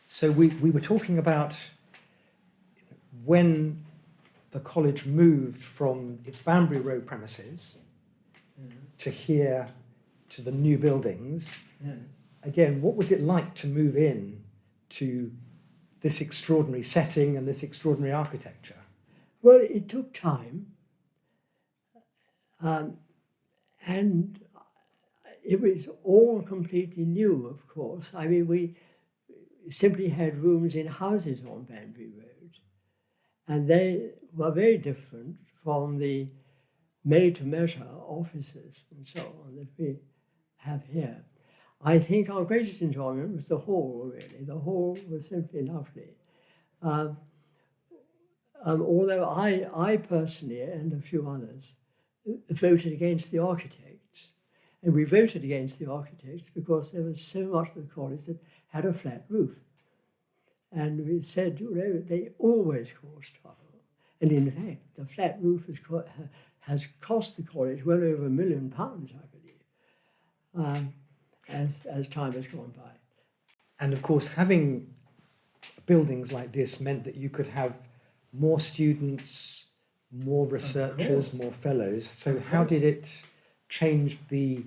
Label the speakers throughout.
Speaker 1: So we were talking about when the college moved from its Banbury Road premises to here, to the new buildings. Again, what was it like to move in to this extraordinary setting and this extraordinary architecture?
Speaker 2: Well, it took time, and it was all completely new, of course. I mean, we simply had rooms in houses on Banbury Road, and they were very different from the made-to-measure offices and so on that we have here. I think our greatest enjoyment was the hall, really. The hall was simply lovely. Although I personally, and a few others, voted against the architects. And we voted against the architects because there was so much of the college that had a flat roof. And we said, they always cause trouble. And in fact, the flat roof has cost the college well over £1 million, I believe, as time has gone by.
Speaker 1: And of course, having buildings like this meant that you could have more students, more researchers, more fellows. So how did it change the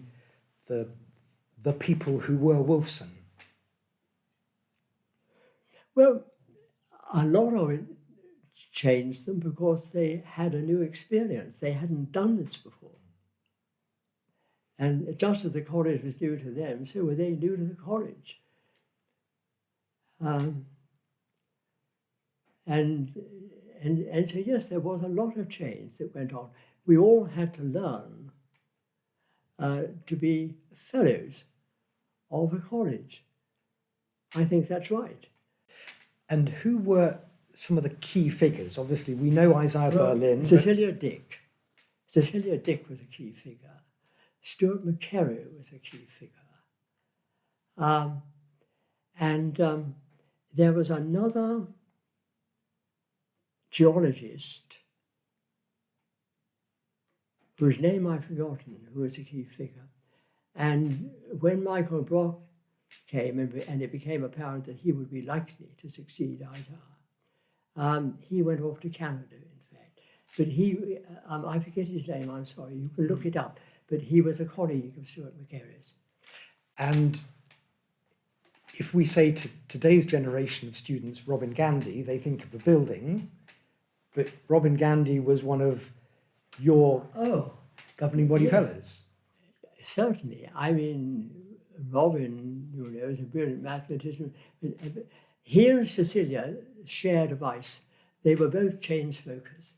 Speaker 1: people who were Wolfson?
Speaker 2: Well, a lot of it changed them because they had a new experience. They hadn't done this before. And just as the college was new to them, so were they new to the college. And so, yes, there was a lot of change that went on. We all had to learn to be fellows of a college. I think that's right.
Speaker 1: And who were some of the key figures? Obviously, we know Isaiah Berlin.
Speaker 2: Cecilia Dick. Cecilia Dick was a key figure. Stuart McCarrow was a key figure. There was another geologist whose name I've forgotten, who was a key figure. And when Michael Brock came and it became apparent that he would be likely to succeed Isaiah, he went off to Canada, in fact. But he, I forget his name, I'm sorry, you can look it up, but he was a colleague of Stuart McCarro's.
Speaker 1: And if we say to today's generation of students, Robin Gandy, they think of a building, but Robin Gandy was one of your governing body fellows.
Speaker 2: Certainly. I mean, Robin, is a brilliant mathematician. He and Cecilia shared a vice. They were both chain smokers.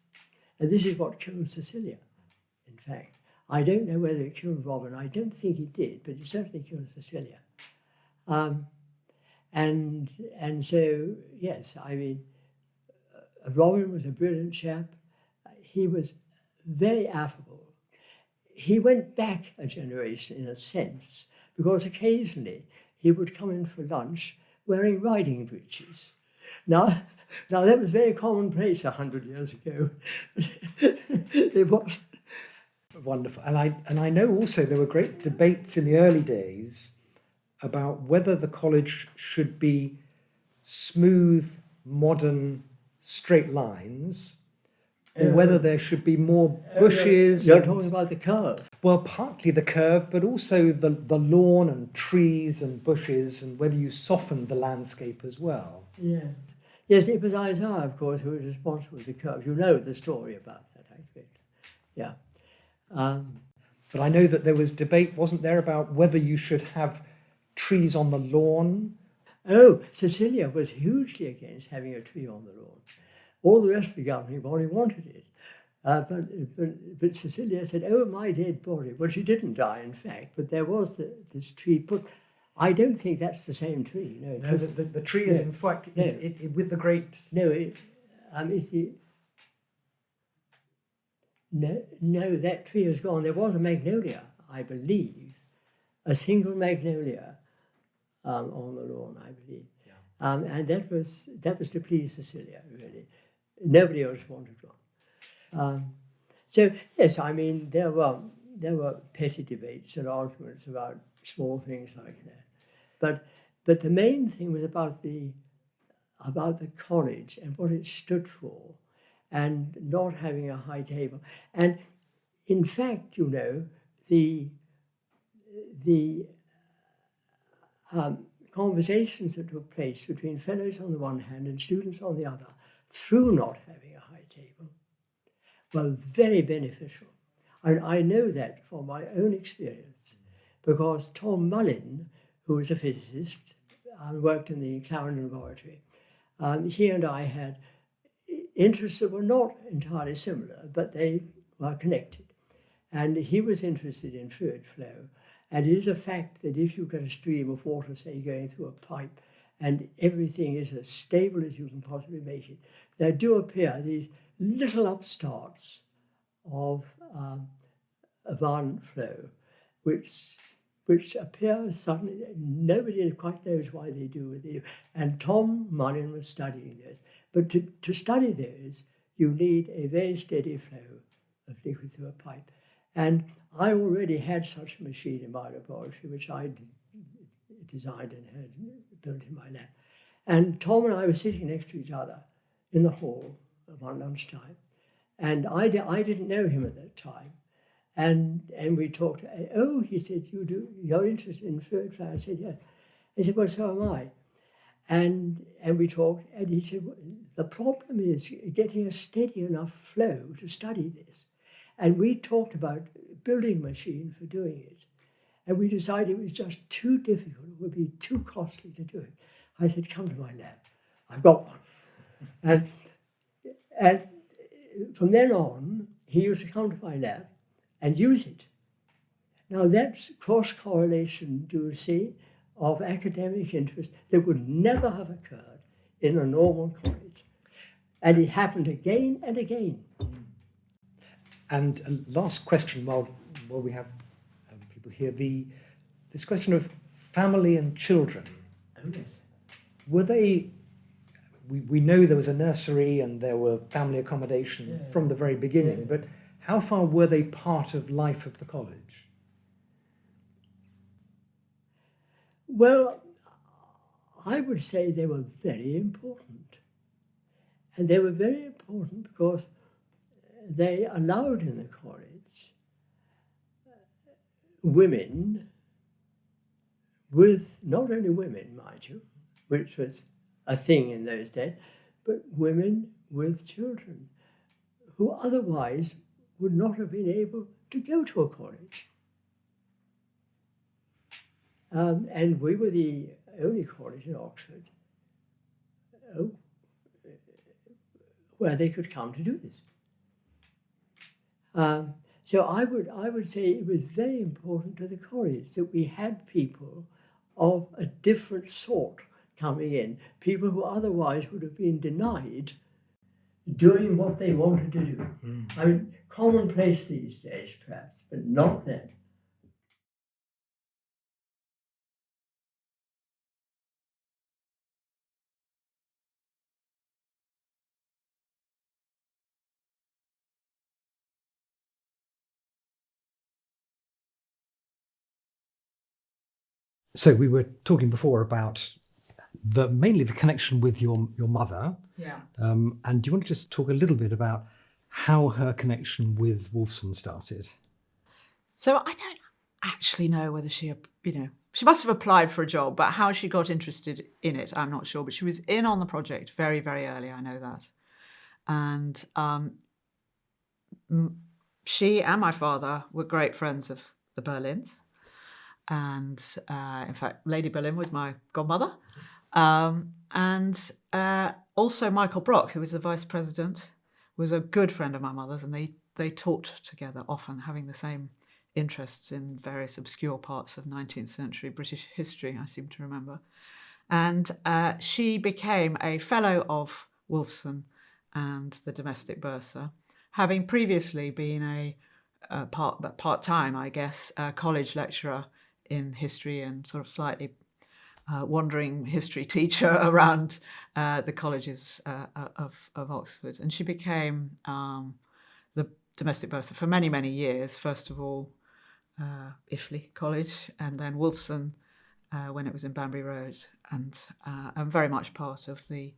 Speaker 2: And this is what killed Cecilia, in fact. I don't know whether it killed Robin. I don't think it did, but it certainly killed Cecilia. And so, yes, I mean, Robin was a brilliant chap. He was very affable. He went back a generation in a sense, because occasionally he would come in for lunch wearing riding breeches. Now that was very commonplace 100 years ago. It was
Speaker 1: wonderful. And I know also there were great debates in the early days about whether the college should be smooth, modern, straight lines, or whether there should be more bushes.
Speaker 2: You're talking about the curve.
Speaker 1: Well, partly the curve, but also the lawn and trees and bushes, and whether you softened the landscape as well.
Speaker 2: Yeah. Yes, it was Isaiah, of course, who was responsible for the curve. You know the story about that, I think. Yeah.
Speaker 1: But I know that there was debate, wasn't there, about whether you should have trees on the lawn?
Speaker 2: Oh, Cecilia was hugely against having a tree on the lawn. All the rest of the governing body wanted it. But Cecilia said, oh, my dead body. Well, she didn't die, in fact, but there was this tree put. I don't think that's the same tree. No,
Speaker 1: the tree is, in fact, with the great...
Speaker 2: No, that tree is gone. There was a magnolia, I believe, a single magnolia on the lawn, I believe. Yeah. And that was to please Cecilia, really. Nobody else wanted one. So, yes, I mean, there were petty debates and arguments about small things like that. But the main thing was about the about the college and what it stood for, and not having a high table. And in fact, you know, the conversations that took place between fellows on the one hand and students on the other, through not having a high table, were very beneficial. And I know that from my own experience, because Tom Mullin, who was a physicist, worked in the Clarendon Laboratory, he and I had interests that were not entirely similar, but they were connected. And he was interested in fluid flow. And it is a fact that if you get a stream of water, say, going through a pipe, and everything is as stable as you can possibly make it, there do appear these little upstarts of violent flow, which appear suddenly. Nobody quite knows why they do what they do. And Tom Mullin was studying those. But to study those, you need a very steady flow of liquid through a pipe. And I already had such a machine in my laboratory, which I designed and had built in my lab. And Tom and I were sitting next to each other in the hall about lunchtime. And I didn't know him at that time. And we talked. Oh, he said, you're interested in fluid flow? I said, yeah. He said, well, so am I. And we talked, and he said, well, the problem is getting a steady enough flow to study this. And we talked about building a machine for doing it. And we decided it was just too difficult. It would be too costly to do it. I said, come to my lab. I've got one. And from then on, he used to come to my lab and use it. Now that's cross-correlation, do you see, of academic interest that would never have occurred in a normal college. And it happened again and again.
Speaker 1: And a last question while we have people here, this question of family and children.
Speaker 2: Oh, yes.
Speaker 1: Were they, we know there was a nursery and there were family accommodation from the very beginning, but how far were they part of life of the college?
Speaker 2: Well, I would say they were very important. And they were very important because they allowed in the college women with, not only women, mind you, which was a thing in those days, but women with children who otherwise would not have been able to go to a college. And we were the only college in Oxford where they could come to do this. So I would say it was very important to the college that we had people of a different sort coming in, people who otherwise would have been denied doing what they wanted to do. I mean, commonplace these days perhaps, but not then.
Speaker 1: So we were talking before about mainly the connection with your mother.
Speaker 3: Yeah.
Speaker 1: And do you want to just talk a little bit about how her connection with Wolfson started?
Speaker 3: So I don't actually know whether she must have applied for a job, but how she got interested in it, I'm not sure. But she was in on the project very, very early, I know that. And she and my father were great friends of the Berlins. And in fact, Lady Berlin was my godmother. And also Michael Brock, who was the vice president, was a good friend of my mother's, and they taught together often, having the same interests in various obscure parts of 19th century British history, I seem to remember. And she became a fellow of Wolfson and the Domestic Bursar, having previously been a part-time, I guess, college lecturer in history and sort of slightly wandering history teacher around the colleges of Oxford. And she became the Domestic Bursar for many, many years. First of all, Iffley College, and then Wolfson when it was in Banbury Road, and very much part of the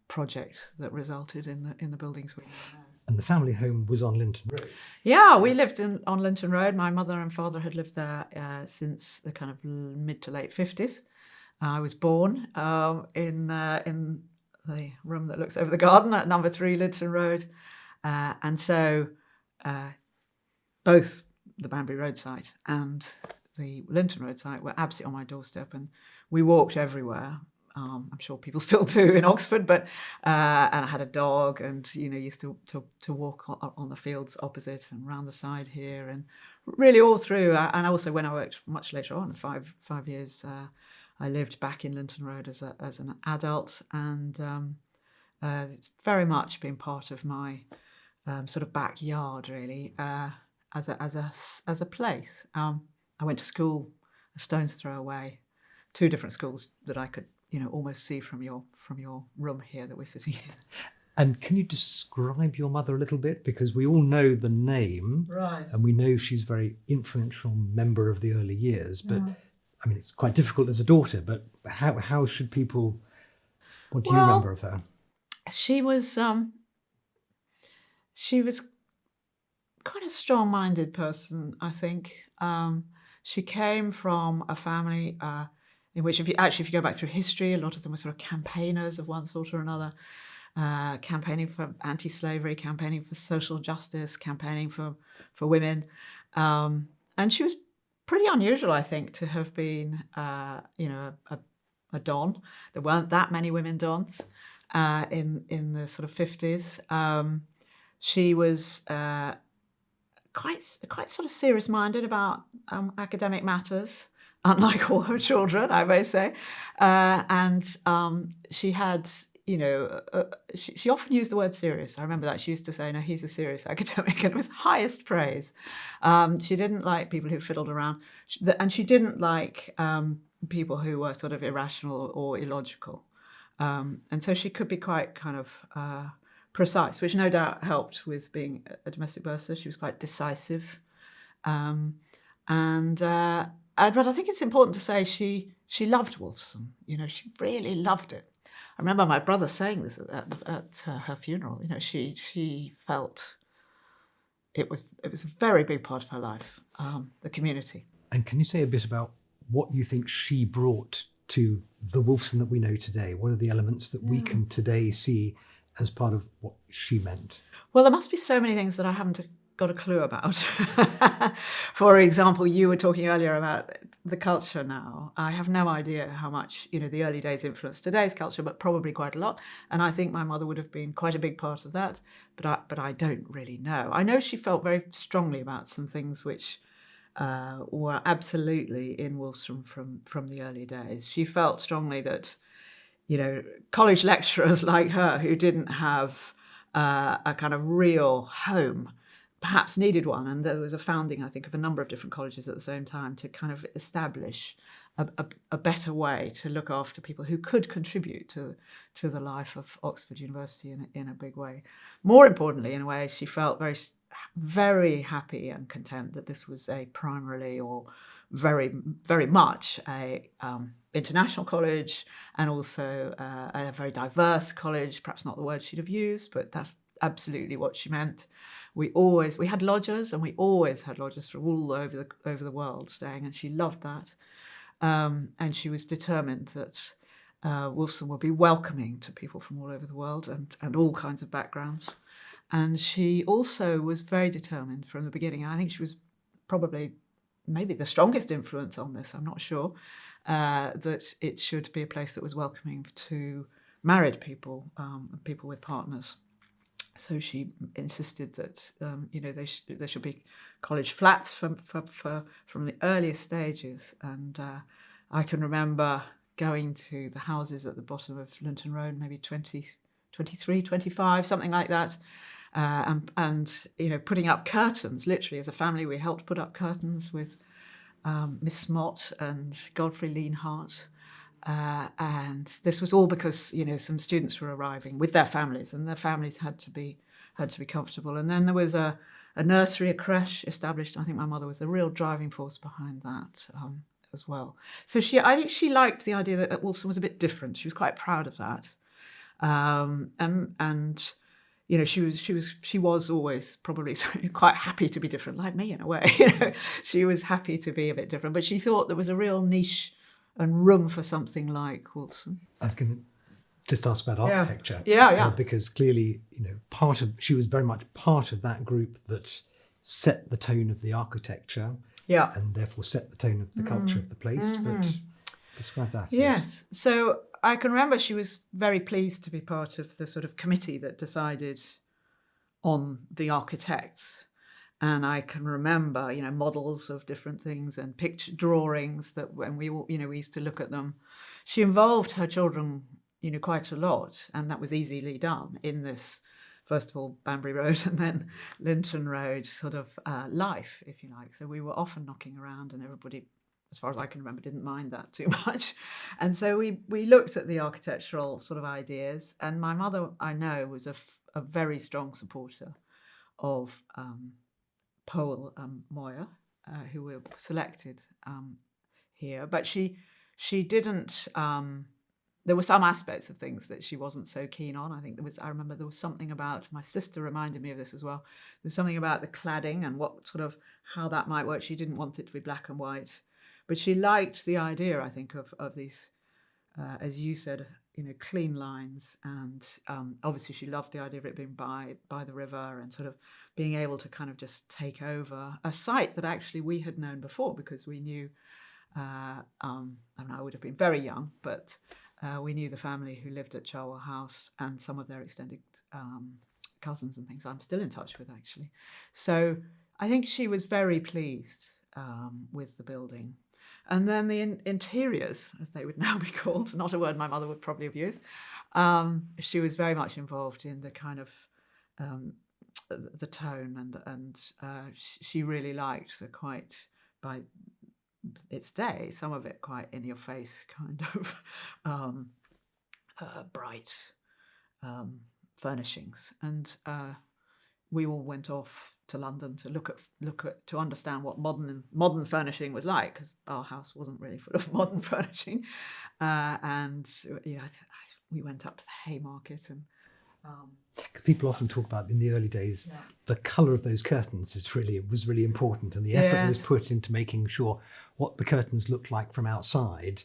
Speaker 3: project that resulted in the buildings we know now.
Speaker 1: And the family home was on Linton Road.
Speaker 3: Yeah, we lived on Linton Road. My mother and father had lived there since the kind of mid to late 50s. I was born in the room that looks over the garden at number 3 Linton Road. And so both the Banbury Road site and the Linton Road site were absolutely on my doorstep, and we walked everywhere. I'm sure people still do in Oxford, but and I had a dog, and used to walk on the fields opposite and round the side here, and really all through. And also when I worked much later on, 5 years, I lived back in Linton Road as an adult, and it's very much been part of my sort of backyard, really, as a place. I went to school a stone's throw away, 2 different schools that I could almost see from your room here that we're sitting in.
Speaker 1: And can you describe your mother a little bit? Because we all know the name,
Speaker 3: Right.
Speaker 1: and we know she's a very influential member of the early years. But I mean, it's quite difficult as a daughter. But how should people? What do you remember of her?
Speaker 3: She was quite a strong-minded person, I think. She came from a family in which, if you go back through history, a lot of them were sort of campaigners of one sort or another, campaigning for anti-slavery, campaigning for social justice, campaigning for women. And she was pretty unusual, I think, to have been, a don. There weren't that many women dons in the sort of 50s. She was quite sort of serious-minded about academic matters, unlike all her children, I may say. And she had, she often used the word serious. I remember that. She used to say, no, he's a serious academic, and it was highest praise. She didn't like people who fiddled around, and she didn't like people who were sort of irrational or illogical. And so she could be quite kind of precise, which no doubt helped with being a domestic bursar. She was quite decisive. But I think it's important to say she loved Wolfson. She really loved it. I remember my brother saying this at her funeral. She felt it was a very big part of her life, the community.
Speaker 1: And can you say a bit about what you think she brought to the Wolfson that we know today? What are the elements that we can today see as part of what she meant?
Speaker 3: Well, there must be so many things that I haven't got a clue about. For example, you were talking earlier about the culture now. I have no idea how much, the early days influenced today's culture, but probably quite a lot. And I think my mother would have been quite a big part of that, but I don't really know. I know she felt very strongly about some things which were absolutely in Wolfson from the early days. She felt strongly that, college lecturers like her who didn't have a kind of real home perhaps needed one. And there was a founding, I think, of a number of different colleges at the same time to kind of establish a better way to look after people who could contribute to the life of Oxford University in a big way. More importantly, in a way, she felt very, very happy and content that this was a primarily or very, very much a international college, and also a very diverse college. Perhaps not the word she'd have used, but that's absolutely what she meant. We had lodgers, and we always had lodgers from all over the world staying, and she loved that. And she was determined that Wolfson would be welcoming to people from all over the world and all kinds of backgrounds. And she also was very determined from the beginning. I think she was probably maybe the strongest influence on this, I'm not sure, that it should be a place that was welcoming to married people, people with partners. So she insisted that there should be college flats from the earliest stages. And I can remember going to the houses at the bottom of Linton Road, maybe 20, 23, 25, something like that, and putting up curtains. Literally, as a family, we helped put up curtains with Miss Mott and Godfrey Leanhart. And this was all because some students were arriving with their families, and their families had to be comfortable. And then there was a nursery, a creche established. I think my mother was the real driving force behind that as well. So I think she liked the idea that Wolfson was a bit different. She was quite proud of that. And you know, she was always probably quite happy to be different, like me in a way. You know, she was happy to be a bit different, but she thought there was a real niche and room for something like Wolfson.
Speaker 1: I was going to just ask about architecture.
Speaker 3: Yeah.
Speaker 1: Because clearly, you know, she was very much part of that group that set the tone of the architecture.
Speaker 3: Yeah.
Speaker 1: And therefore set the tone of the culture of the place. But describe that.
Speaker 3: Yes. So I can remember she was very pleased to be part of the sort of committee that decided on the architects. And I can remember, you know, models of different things and picture drawings that when we used to look at them. She involved her children, you know, quite a lot. And that was easily done in this, first of all, Banbury Road and then Linton Road sort of life, if you like. So we were often knocking around and everybody, as far as I can remember, didn't mind that too much. And so we looked at the architectural sort of ideas. And my mother, I know, was a very strong supporter of Powell Moyer, who were selected here. But she didn't... there were some aspects of things that she wasn't so keen on. I remember there was something about, my sister reminded me of this as well. There was something about the cladding and what sort of, how that might work. She didn't want it to be black and white. But she liked the idea, I think, of these, as you said, you know, clean lines. And obviously she loved the idea of it being by the river and sort of being able to kind of just take over a site that actually we had known before because we knew, I would have been very young, but we knew the family who lived at Cherwell House and some of their extended cousins and things I'm still in touch with, actually. So I think she was very pleased with the building. And then the interiors, as they would now be called, not a word my mother would probably have used, she was very much involved in the kind of the tone and she really liked the quite, by its day, some of it quite in your face kind of bright furnishings. And we all went off to London to look at to understand what modern furnishing was like, because our house wasn't really full of modern furnishing. And yeah, we went up to the Haymarket and.
Speaker 1: People often talk about in the early days, the colour of those curtains was really important, and the effort that was put into making sure what the curtains looked like from outside.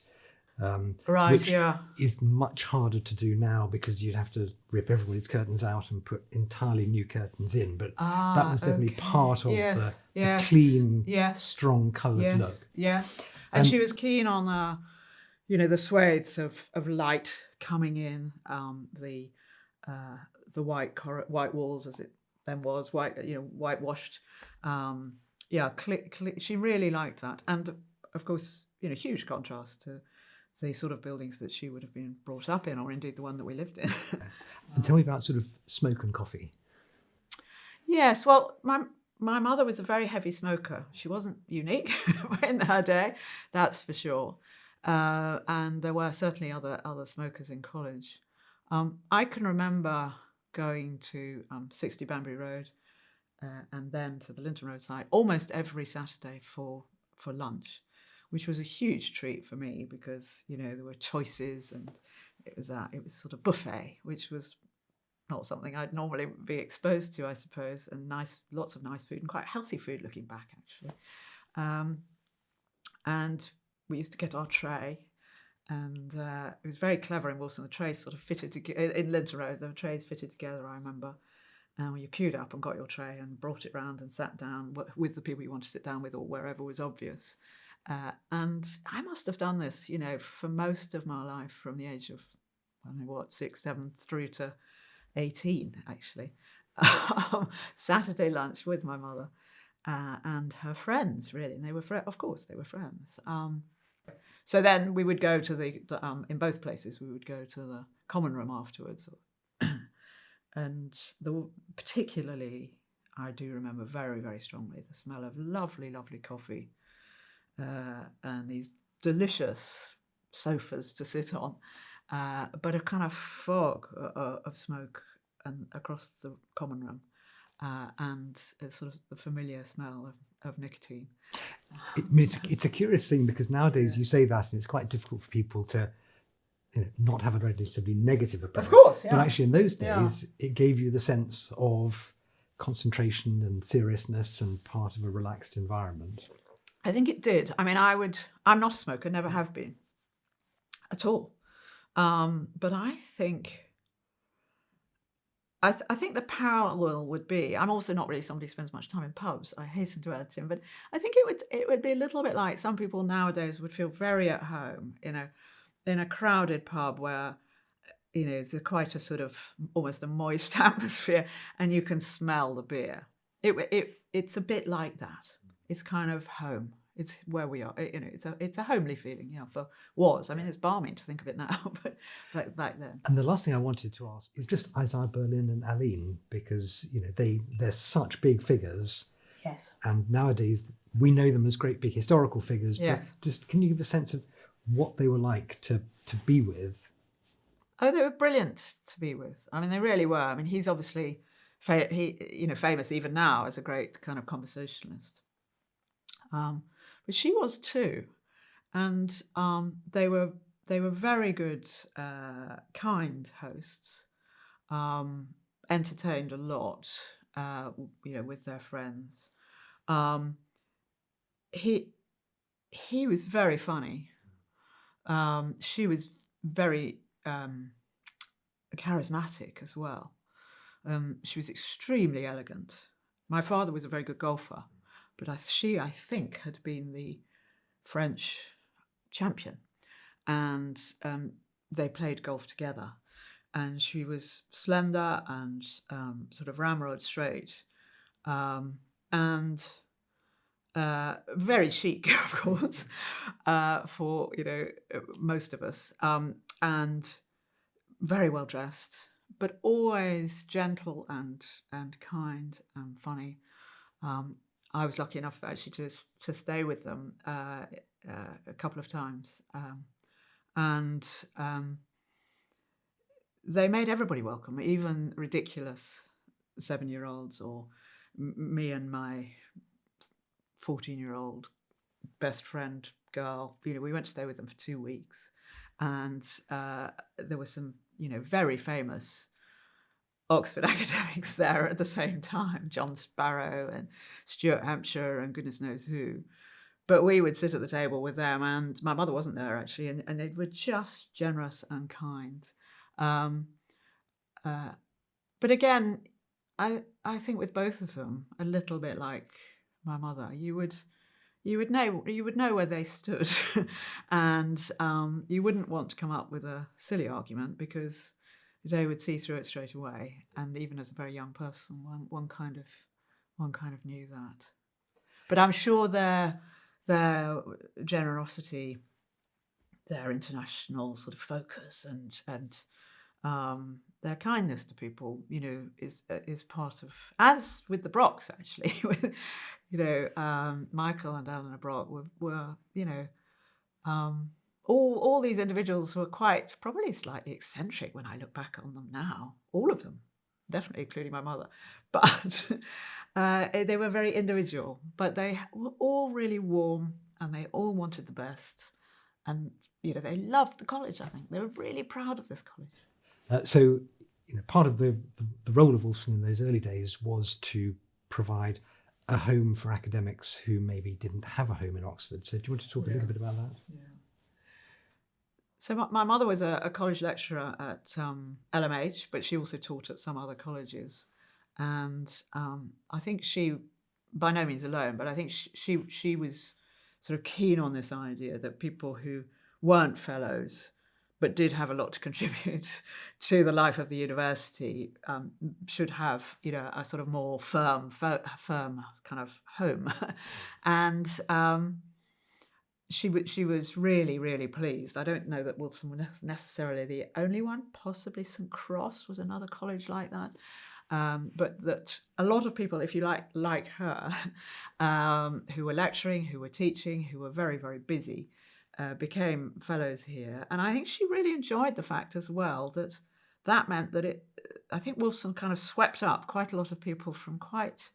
Speaker 1: Which is much harder to do now because you'd have to rip everybody's curtains out and put entirely new curtains in. But that was definitely part of the clean, strong coloured look.
Speaker 3: Yes, and she was keen on the swathes of light coming in, the white walls as it then was, whitewashed. She really liked that, and of course, huge contrast to the sort of buildings that she would have been brought up in, or indeed the one that we lived in.
Speaker 1: And tell me about sort of smoke and coffee.
Speaker 3: Yes, well, my mother was a very heavy smoker. She wasn't unique in her day, that's for sure. And there were certainly other smokers in college. I can remember going to 60 Banbury Road and then to the Linton Road site almost every Saturday for lunch, which was a huge treat for me because, there were choices and it was sort of buffet, which was not something I'd normally be exposed to, I suppose, and lots of nice food and quite healthy food looking back, actually. And we used to get our tray. And it was very clever in Wolfson. The trays sort of fitted together in Linton Road. The trays fitted together, I remember. And you queued up and got your tray and brought it round and sat down with the people you want to sit down with, or wherever was obvious. And I must have done this, for most of my life, from the age of 6, 7 through to 18, actually. Saturday lunch with my mother and her friends, really. And they were of course they were friends. So then we would go to in both places, we would go to the common room afterwards. And particularly, I do remember very, very strongly the smell of lovely, lovely coffee and these delicious sofas to sit on, but a kind of fog of smoke across the common room and sort of the familiar smell of nicotine.
Speaker 1: It's a curious thing because nowadays you say that and it's quite difficult for people to not have a relatively negative approach.
Speaker 3: Of course, yeah.
Speaker 1: But actually, in those
Speaker 3: Yeah.
Speaker 1: days, it gave you the sense of concentration and seriousness and part of a relaxed environment.
Speaker 3: I think it did. I mean, I'm not a smoker, never have been at all. But I think the parallel would be, I'm also not really somebody who spends much time in pubs, I hasten to add, Tim, but I think it would be a little bit like some people nowadays would feel very at home in a crowded pub where, it's quite a sort of almost a moist atmosphere and you can smell the beer. It's a bit like that. It's kind of home. It's where we are. It's a homely feeling. I mean, it's balmy to think of it now, but like back then.
Speaker 1: And the last thing I wanted to ask is just Isaiah Berlin and Aline, because they're such big figures.
Speaker 3: Yes.
Speaker 1: And nowadays we know them as great big historical figures.
Speaker 3: Yes.
Speaker 1: But just can you give a sense of what they were like to be with?
Speaker 3: Oh, they were brilliant to be with. I mean, they really were. I mean, he's obviously famous even now as a great kind of conversationalist. But she was too, and they were very good, kind hosts. Entertained a lot, with their friends. He was very funny. She was very charismatic as well. She was extremely elegant. My father was a very good golfer, but she, I think, had been the French champion, and they played golf together. And she was slender and sort of ramrod straight, and very chic, of course, for most of us, and very well dressed, but always gentle and kind and funny. I was lucky enough actually to stay with them a couple of times, and they made everybody welcome, even ridiculous 7-year-olds or me and my 14-year-old best friend girl. We went to stay with them for 2 weeks, and there were some very famous Oxford academics there at the same time, John Sparrow and Stuart Hampshire and goodness knows who. But we would sit at the table with them, and my mother wasn't there actually, and they were just generous and kind. But again, I think with both of them, a little bit like my mother, you would know where they stood, and you wouldn't want to come up with a silly argument because they would see through it straight away. And even as a very young person, one kind of knew that. But I'm sure their generosity, their international sort of focus, and their kindness to people, is part of, as with the Brocks actually, with Michael and Eleanor Brock were all these individuals were quite probably slightly eccentric when I look back on them now. All of them, definitely including my mother, but they were very individual. But they were all really warm, and they all wanted the best, and they loved the college. I think they were really proud of this college.
Speaker 1: So, part of the role of Wolfson in those early days was to provide a home for academics who maybe didn't have a home in Oxford. So do you want to talk a little bit about that?
Speaker 3: Yeah. So my mother was a college lecturer at LMH, but she also taught at some other colleges. And I think she, by no means alone, but I think she was sort of keen on this idea that people who weren't fellows but did have a lot to contribute to the life of the university should have, a sort of more firm kind of home. And she was really, really pleased. I don't know that Wolfson was necessarily the only one. Possibly St. Cross was another college like that. But that a lot of people, if you like her, who were lecturing, who were teaching, who were very, very busy, became fellows here. And I think she really enjoyed the fact as well that meant that I think Wolfson kind of swept up quite a lot of people from quite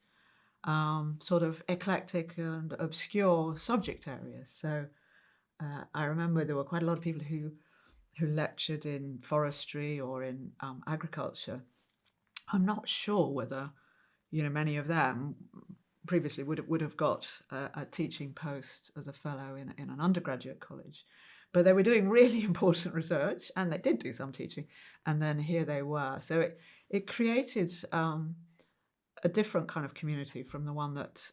Speaker 3: sort of eclectic and obscure subject areas. So I remember there were quite a lot of people who who lectured in forestry or in agriculture. I'm not sure whether, many of them previously would have got a teaching post as a fellow in an undergraduate college. But they were doing really important research, and they did do some teaching, and then here they were. So it created a different kind of community from the one that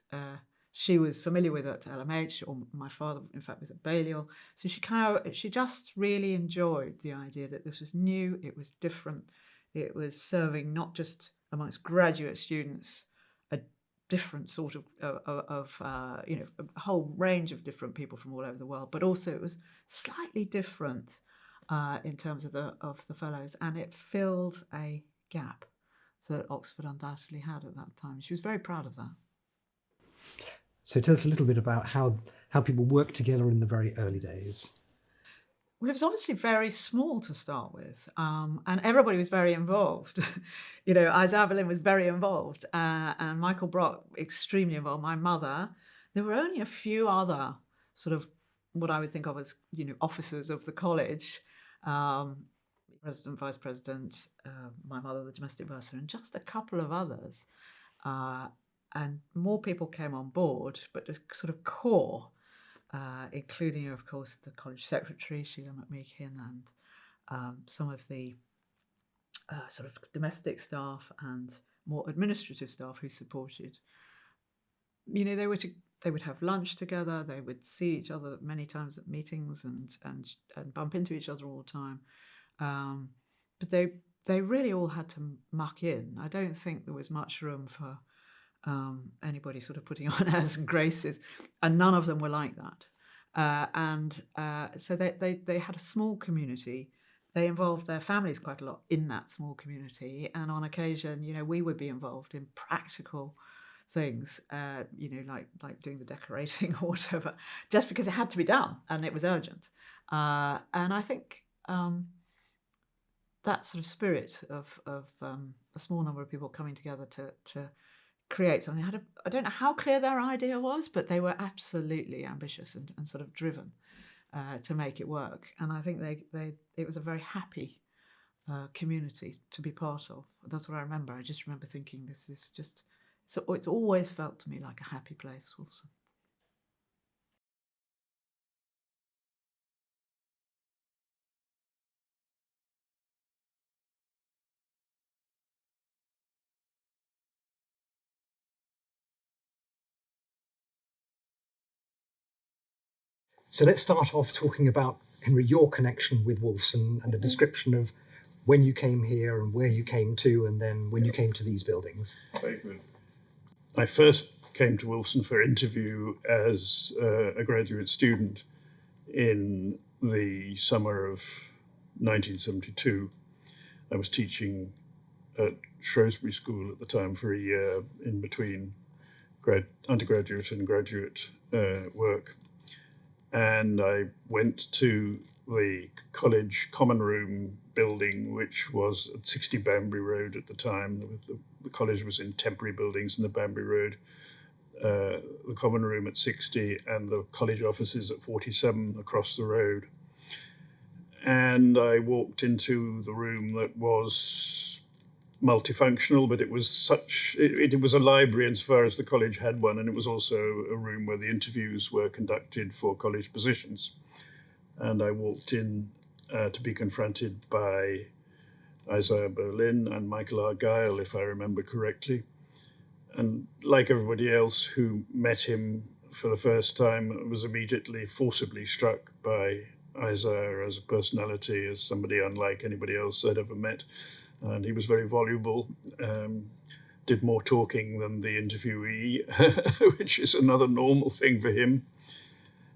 Speaker 3: she was familiar with at LMH, or my father, in fact, was at Balliol. So she just really enjoyed the idea that this was new, it was different, it was serving not just amongst graduate students a different sort of a whole range of different people from all over the world, but also it was slightly different in terms of the fellows, and it filled a gap that Oxford undoubtedly had at that time. She was very proud of that.
Speaker 1: So tell us a little bit about how people worked together in the very early days.
Speaker 3: Well, it was obviously very small to start with, and everybody was very involved. Isaiah Berlin was very involved, and Michael Brock extremely involved. My mother. There were only a few other sort of what I would think of as officers of the college. President, vice president, my mother, the domestic bursar, and just a couple of others. And more people came on board, but the sort of core, including, of course, the college secretary, Sheila McMeekin, and some of the sort of domestic staff and more administrative staff who supported. They would have lunch together, they would see each other many times at meetings and bump into each other all the time. But they really all had to muck in. I don't think there was much room for anybody sort of putting on airs and graces, and none of them were like that. So they had a small community. They involved their families quite a lot in that small community, and on occasion, we would be involved in practical things, like doing the decorating or whatever, just because it had to be done and it was urgent. And I think that sort of spirit of a small number of people coming together to create something. I don't know how clear their idea was, but they were absolutely ambitious and sort of driven to make it work. And I think it was a very happy community to be part of. That's what I remember. I just remember thinking, this is just, so it's always felt to me like a happy place also.
Speaker 1: So let's start off talking about, Henry, your connection with Wolfson and a description of when you came here and where you came to, and then when you came to these buildings.
Speaker 4: Very good. I first came to Wolfson for interview as a graduate student in the summer of 1972. I was teaching at Shrewsbury School at the time for a year in between undergraduate and graduate work. And I went to the college common room building, which was at 60 Banbury Road at the time. The college was in temporary buildings in the Banbury Road. The common room at 60 and the college offices at 47 across the road. And I walked into the room that was multifunctional, but it was it was a library insofar as the college had one, and it was also a room where the interviews were conducted for college positions. And I walked in to be confronted by Isaiah Berlin and Michael Argyle, if I remember correctly. And like everybody else who met him for the first time, I was immediately forcibly struck by Isaiah as a personality, as somebody unlike anybody else I'd ever met. And he was very voluble, did more talking than the interviewee, which is another normal thing for him.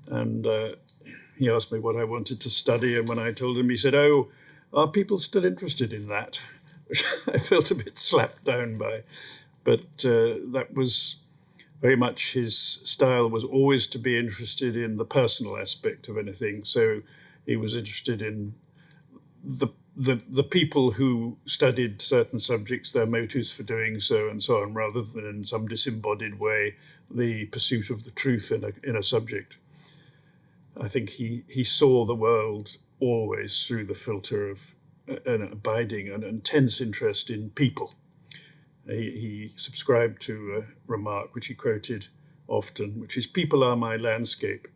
Speaker 4: And he asked me what I wanted to study, and when I told him, he said, "Oh, are people still interested in that?" Which I felt a bit slapped down by. But that was very much his style, was always to be interested in the personal aspect of anything. So he was interested in the people who studied certain subjects, their motives for doing so, and so on, rather than in some disembodied way the pursuit of the truth in a subject. I think he saw the world always through the filter of an abiding and intense interest in people. He subscribed to a remark which he quoted often, which is, "People are my landscape."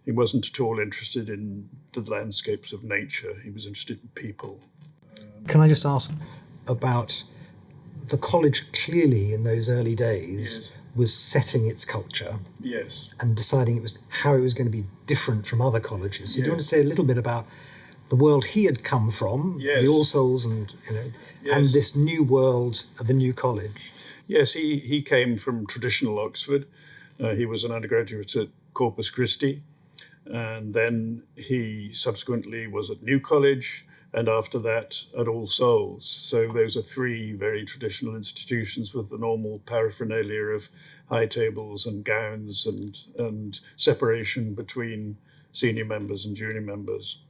Speaker 4: He wasn't at all interested in the landscapes of nature. He was interested in people.
Speaker 5: Can I just ask about the college? Clearly in those early days was setting its culture and deciding how it was going to be different from other colleges. So do you want to say a little bit about the world he had come from, the All Souls, and and this new world of the new college?
Speaker 4: Yes, he came from traditional Oxford. He was an undergraduate at Corpus Christi, and then he subsequently was at New College, and after that at All Souls. So those are three very traditional institutions with the normal paraphernalia of high tables and gowns and separation between senior members and junior members.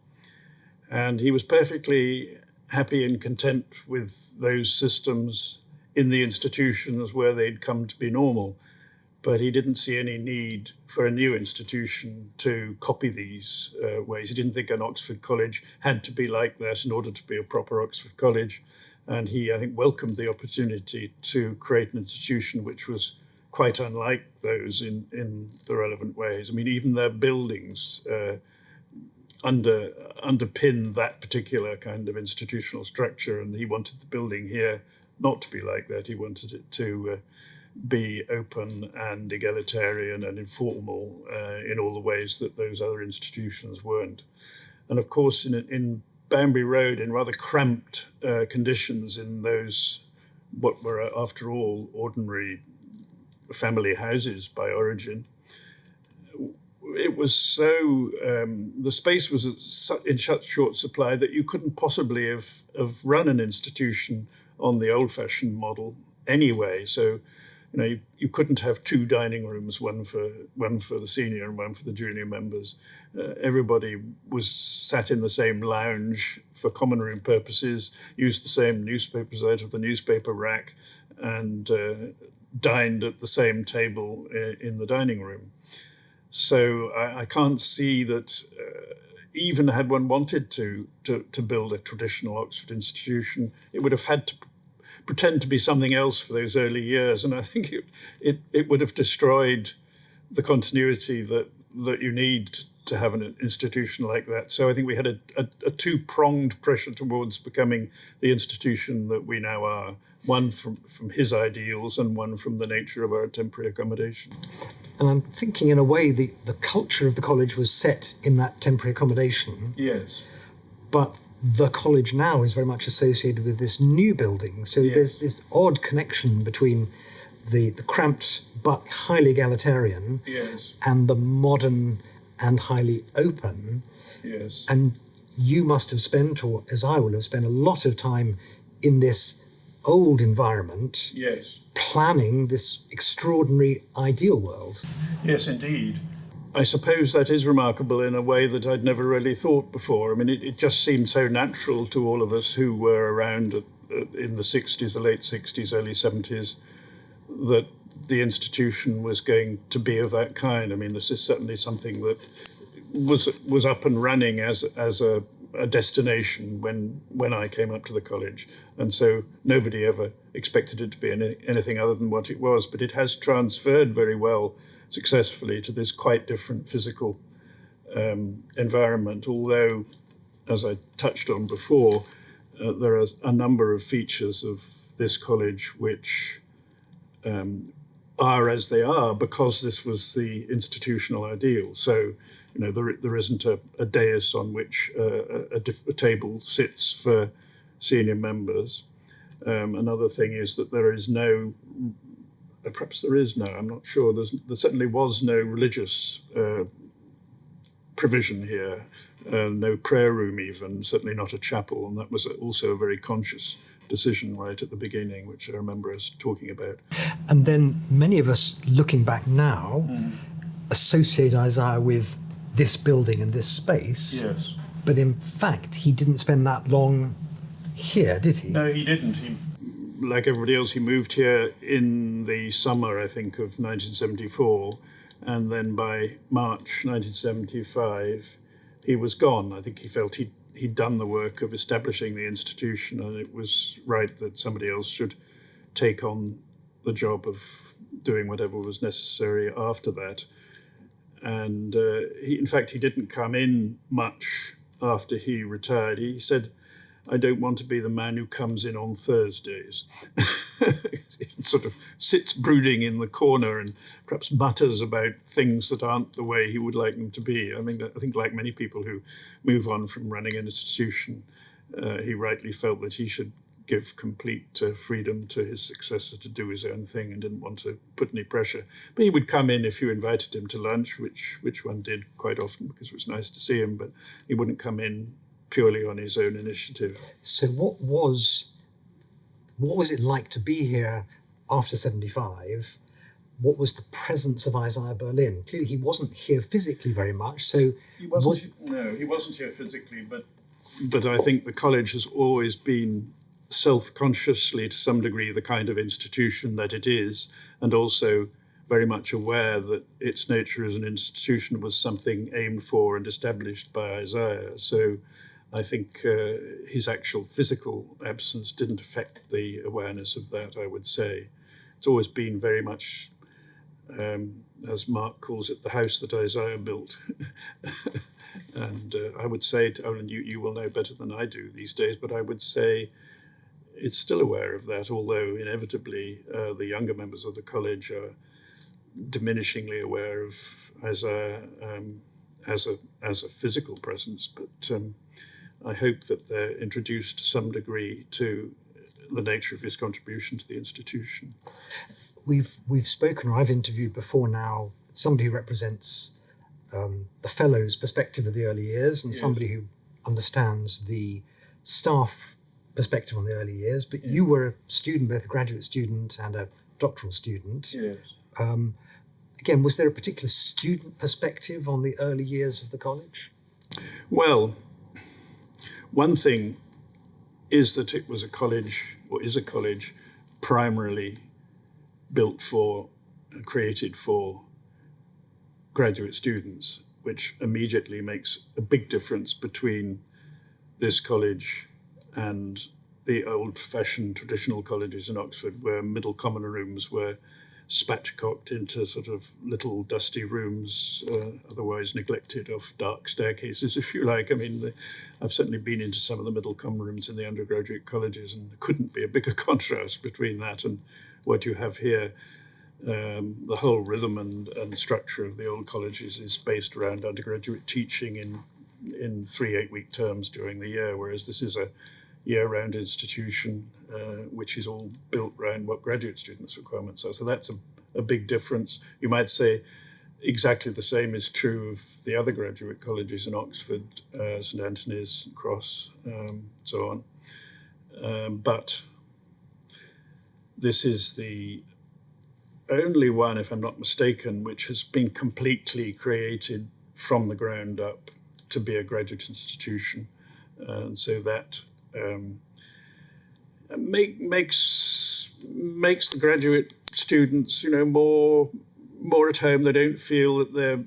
Speaker 4: And he was perfectly happy and content with those systems in the institutions where they'd come to be normal. But he didn't see any need for a new institution to copy these ways. He didn't think an Oxford college had to be like that in order to be a proper Oxford college. And he, I think, welcomed the opportunity to create an institution which was quite unlike those in the relevant ways. I mean, even their buildings underpin that particular kind of institutional structure. And he wanted the building here not to be like that. He wanted it to be open and egalitarian and informal in all the ways that those other institutions weren't. And of course, in Banbury Road, in rather cramped conditions in those, what were after all ordinary family houses by origin, it was so, the space was in such short supply that you couldn't possibly have run an institution on the old-fashioned model anyway. So, you couldn't have two dining rooms, one for the senior and one for the junior members. Everybody was sat in the same lounge for common room purposes, used the same newspapers out of the newspaper rack, and dined at the same table in the dining room. So I can't see that even had one wanted to build a traditional Oxford institution, it would have had to pretend to be something else for those early years. And I think it would have destroyed the continuity that you need to have an institution like that. So I think we had a two-pronged pressure towards becoming the institution that we now are, one from his ideals and one from the nature of our temporary accommodation.
Speaker 5: And I'm thinking, in a way, the culture of the college was set in that temporary accommodation.
Speaker 4: Yes.
Speaker 5: But the college now is very much associated with this new building. So there's this odd connection between the cramped but highly egalitarian and the modern and highly open.
Speaker 4: Yes.
Speaker 5: And you must have spent, or as I will have spent, a lot of time in this old environment, planning this extraordinary ideal world.
Speaker 4: Yes, indeed. I suppose that is remarkable in a way that I'd never really thought before. I mean, it just seemed so natural to all of us who were around in the 60s, the late 60s, early 70s, that the institution was going to be of that kind. I mean, this is certainly something that was up and running as a destination when I came up to the college. And so nobody ever expected it to be anything other than what it was. But it has transferred very well successfully to this quite different physical environment, although, as I touched on before, there are a number of features of this college which are as they are because this was the institutional ideal. So, there isn't a dais on which a table sits for senior members. Another thing is that there is no, perhaps there is no, I'm not sure, there certainly was no religious provision here, no prayer room even, certainly not a chapel, and that was also a very conscious decision right at the beginning, which I remember us talking about.
Speaker 5: And then many of us, looking back now, associate Isaiah with this building and this space.
Speaker 4: Yes.
Speaker 5: But in fact, he didn't spend that long here, did he?
Speaker 4: No, he didn't. He, like everybody else, he moved here in the summer, I think, of 1974. And then by March 1975, he was gone. I think he felt he'd done the work of establishing the institution, and it was right that somebody else should take on the job of doing whatever was necessary after that. And in fact, he didn't come in much after he retired. He said, "I don't want to be the man who comes in on Thursdays." He sort of sits brooding in the corner and perhaps mutters about things that aren't the way he would like them to be. I think like many people who move on from running an institution, he rightly felt that he should give complete freedom to his successor to do his own thing and didn't want to put any pressure. But he would come in if you invited him to lunch, which one did quite often because it was nice to see him, but he wouldn't come in purely on his own initiative.
Speaker 5: So what was it like to be here after 75? What was the presence of Isaiah Berlin? Clearly he wasn't here physically very much, so...
Speaker 4: He wasn't here physically, but I think the college has always been self-consciously, to some degree, the kind of institution that it is, and also very much aware that its nature as an institution was something aimed for and established by Isaiah. So I think his actual physical absence didn't affect the awareness of that, I would say. It's always been very much, as Mark calls it, the house that Isaiah built. And I would say, and you will know better than I do these days, but I would say it's still aware of that, although inevitably the younger members of the college are diminishingly aware of Isaiah as a physical presence. But I hope that they're introduced to some degree to the nature of his contribution to the institution.
Speaker 5: We've spoken, or I've interviewed before now, somebody who represents the fellows' perspective of the early years and somebody who understands the staff perspective on the early years, but you were a student, both a graduate student and a doctoral student.
Speaker 4: Yes.
Speaker 5: Again, was there a particular student perspective on the early years of the college?
Speaker 4: Well, one thing is that it was a college, or is a college, primarily built for, created for graduate students, which immediately makes a big difference between this college and the old-fashioned traditional colleges in Oxford, where middle common rooms were spatchcocked into sort of little dusty rooms, otherwise neglected, off dark staircases, if you like. I mean, I've certainly been into some of the middle common rooms in the undergraduate colleges, and there couldn't be a bigger contrast between that and what you have here. The whole rhythm and structure of the old colleges is based around undergraduate teaching in 3 8-week terms during the year, whereas this is a year-round institution, which is all built around what graduate students' requirements are. So that's a big difference. You might say exactly the same is true of the other graduate colleges in Oxford, St Antony's, Cross, so on. But this is the only one, if I'm not mistaken, which has been completely created from the ground up to be a graduate institution. And so that makes the graduate students, more at home. They don't feel that there are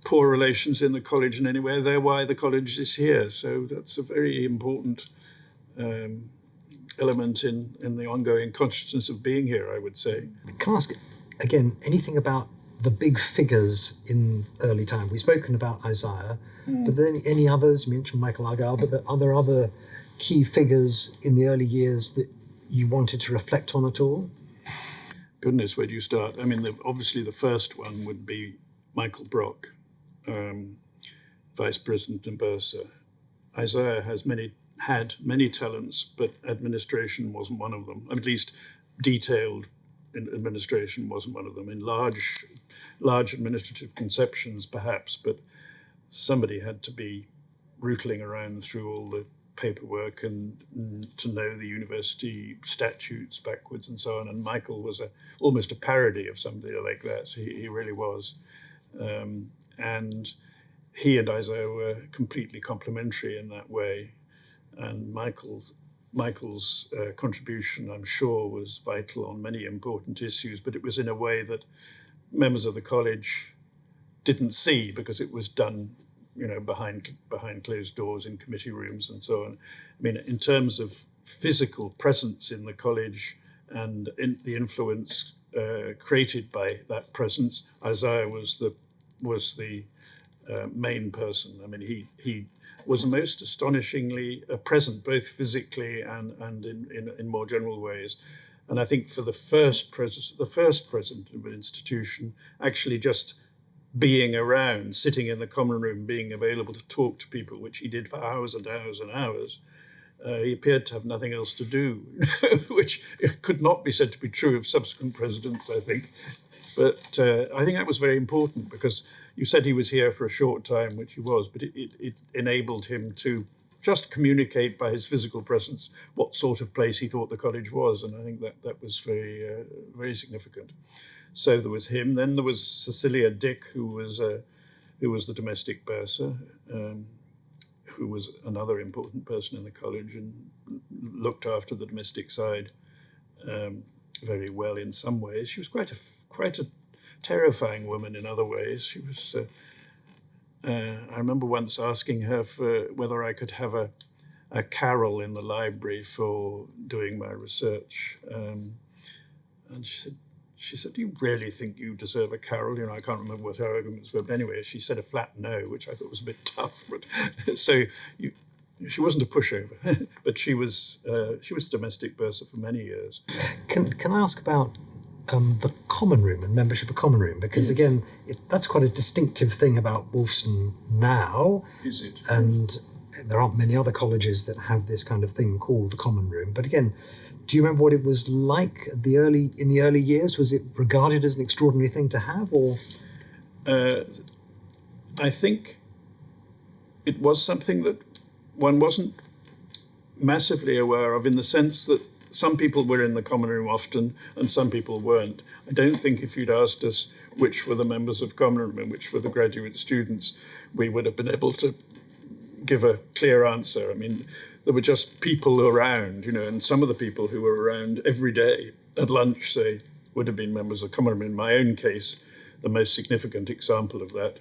Speaker 4: poor relations in the college in any way. They're why the college is here. So that's a very important element in the ongoing consciousness of being here, I would say.
Speaker 5: Can I ask, again, anything about the big figures in early time? We've spoken about Isaiah, but then any others? You mentioned Michael Argyle, but are there other key figures in the early years that you wanted to reflect on at all?
Speaker 4: Goodness, where do you start? I mean, obviously the first one would be Michael Brock, Vice President in Bursa. Isaiah had many talents, but administration wasn't one of them. At least detailed administration wasn't one of them. In large administrative conceptions, perhaps, but somebody had to be rootling around through all the paperwork and to know the university statutes backwards and so on. And Michael was almost a parody of somebody like that. He really was. And he and Isaiah were completely complementary in that way. And Michael's contribution, I'm sure, was vital on many important issues, but it was in a way that members of the college didn't see because it was done behind closed doors in committee rooms and so on. I mean, in terms of physical presence in the college and in the influence created by that presence, Isaiah was the main person. I mean, he was most astonishingly present, both physically and in more general ways. And I think for the first president of an institution, actually just being around, sitting in the common room, being available to talk to people, which he did for hours and hours and hours, he appeared to have nothing else to do, which could not be said to be true of subsequent presidents, I think. But I think that was very important, because you said he was here for a short time, which he was, but it enabled him to just communicate by his physical presence what sort of place he thought the college was. And I think that was very, very significant. So there was him. Then there was Cecilia Dick, who was the domestic bursar, who was another important person in the college and looked after the domestic side very well in some ways. She was quite a terrifying woman in other ways. She was. I remember once asking her for whether I could have a carol in the library for doing my research, and she said, "Do you really think you deserve a carol?" I can't remember what her arguments were, but anyway, she said a flat no, which I thought was a bit tough. But she wasn't a pushover, but she was domestic bursar for many years.
Speaker 5: Can I ask about the common room and membership of common room? Because again, that's quite a distinctive thing about Wolfson now.
Speaker 4: Is it?
Speaker 5: And there aren't many other colleges that have this kind of thing called the common room. But again, do you remember what it was like in the early years? Was it regarded as an extraordinary thing to have, or?
Speaker 4: I think it was something that one wasn't massively aware of, in the sense that some people were in the common room often and some people weren't. I don't think if you'd asked us which were the members of common room and which were the graduate students, we would have been able to give a clear answer. I mean, there were just people around, and some of the people who were around every day at lunch, say, would have been members of common room. In my own case, the most significant example of that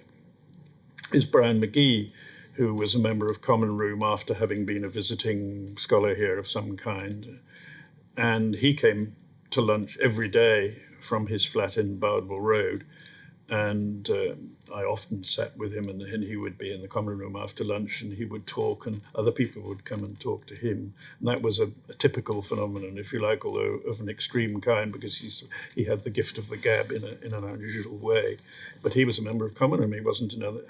Speaker 4: is Brian McGee, who was a member of common room after having been a visiting scholar here of some kind. And he came to lunch every day from his flat in Bardwell Road. And I often sat with him, and he would be in the common room after lunch, and he would talk, and other people would come and talk to him. And that was a typical phenomenon, if you like, although of an extreme kind, because he had the gift of the gab in an unusual way. But he was a member of common room. He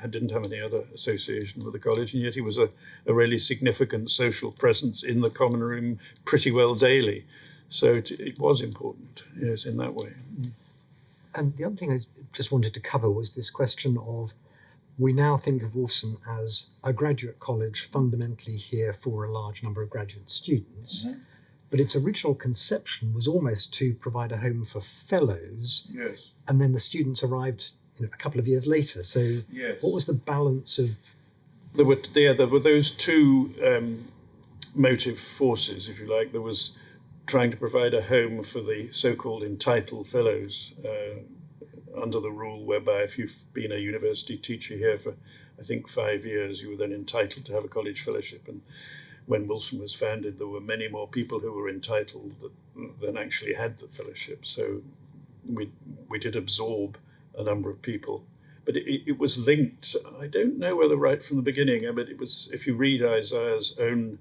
Speaker 4: didn't have any other association with the college, and yet he was a really significant social presence in the common room pretty well daily. So it was important, yes, in that way.
Speaker 5: And the other thing I just wanted to cover was this question of, we now think of Wolfson as a graduate college fundamentally here for a large number of graduate students, but its original conception was almost to provide a home for fellows.
Speaker 4: Yes.
Speaker 5: And then the students arrived a couple of years later. So
Speaker 4: yes.
Speaker 5: What was the balance of...
Speaker 4: There were those two motive forces, if you like. There was trying to provide a home for the so-called entitled fellows, under the rule whereby if you've been a university teacher here for, I think, 5 years, you were then entitled to have a college fellowship. And when Wolfson was founded, there were many more people who were entitled than actually had the fellowship. So we did absorb a number of people. But it was linked, I don't know whether right from the beginning, but it was, if you read Isaiah's own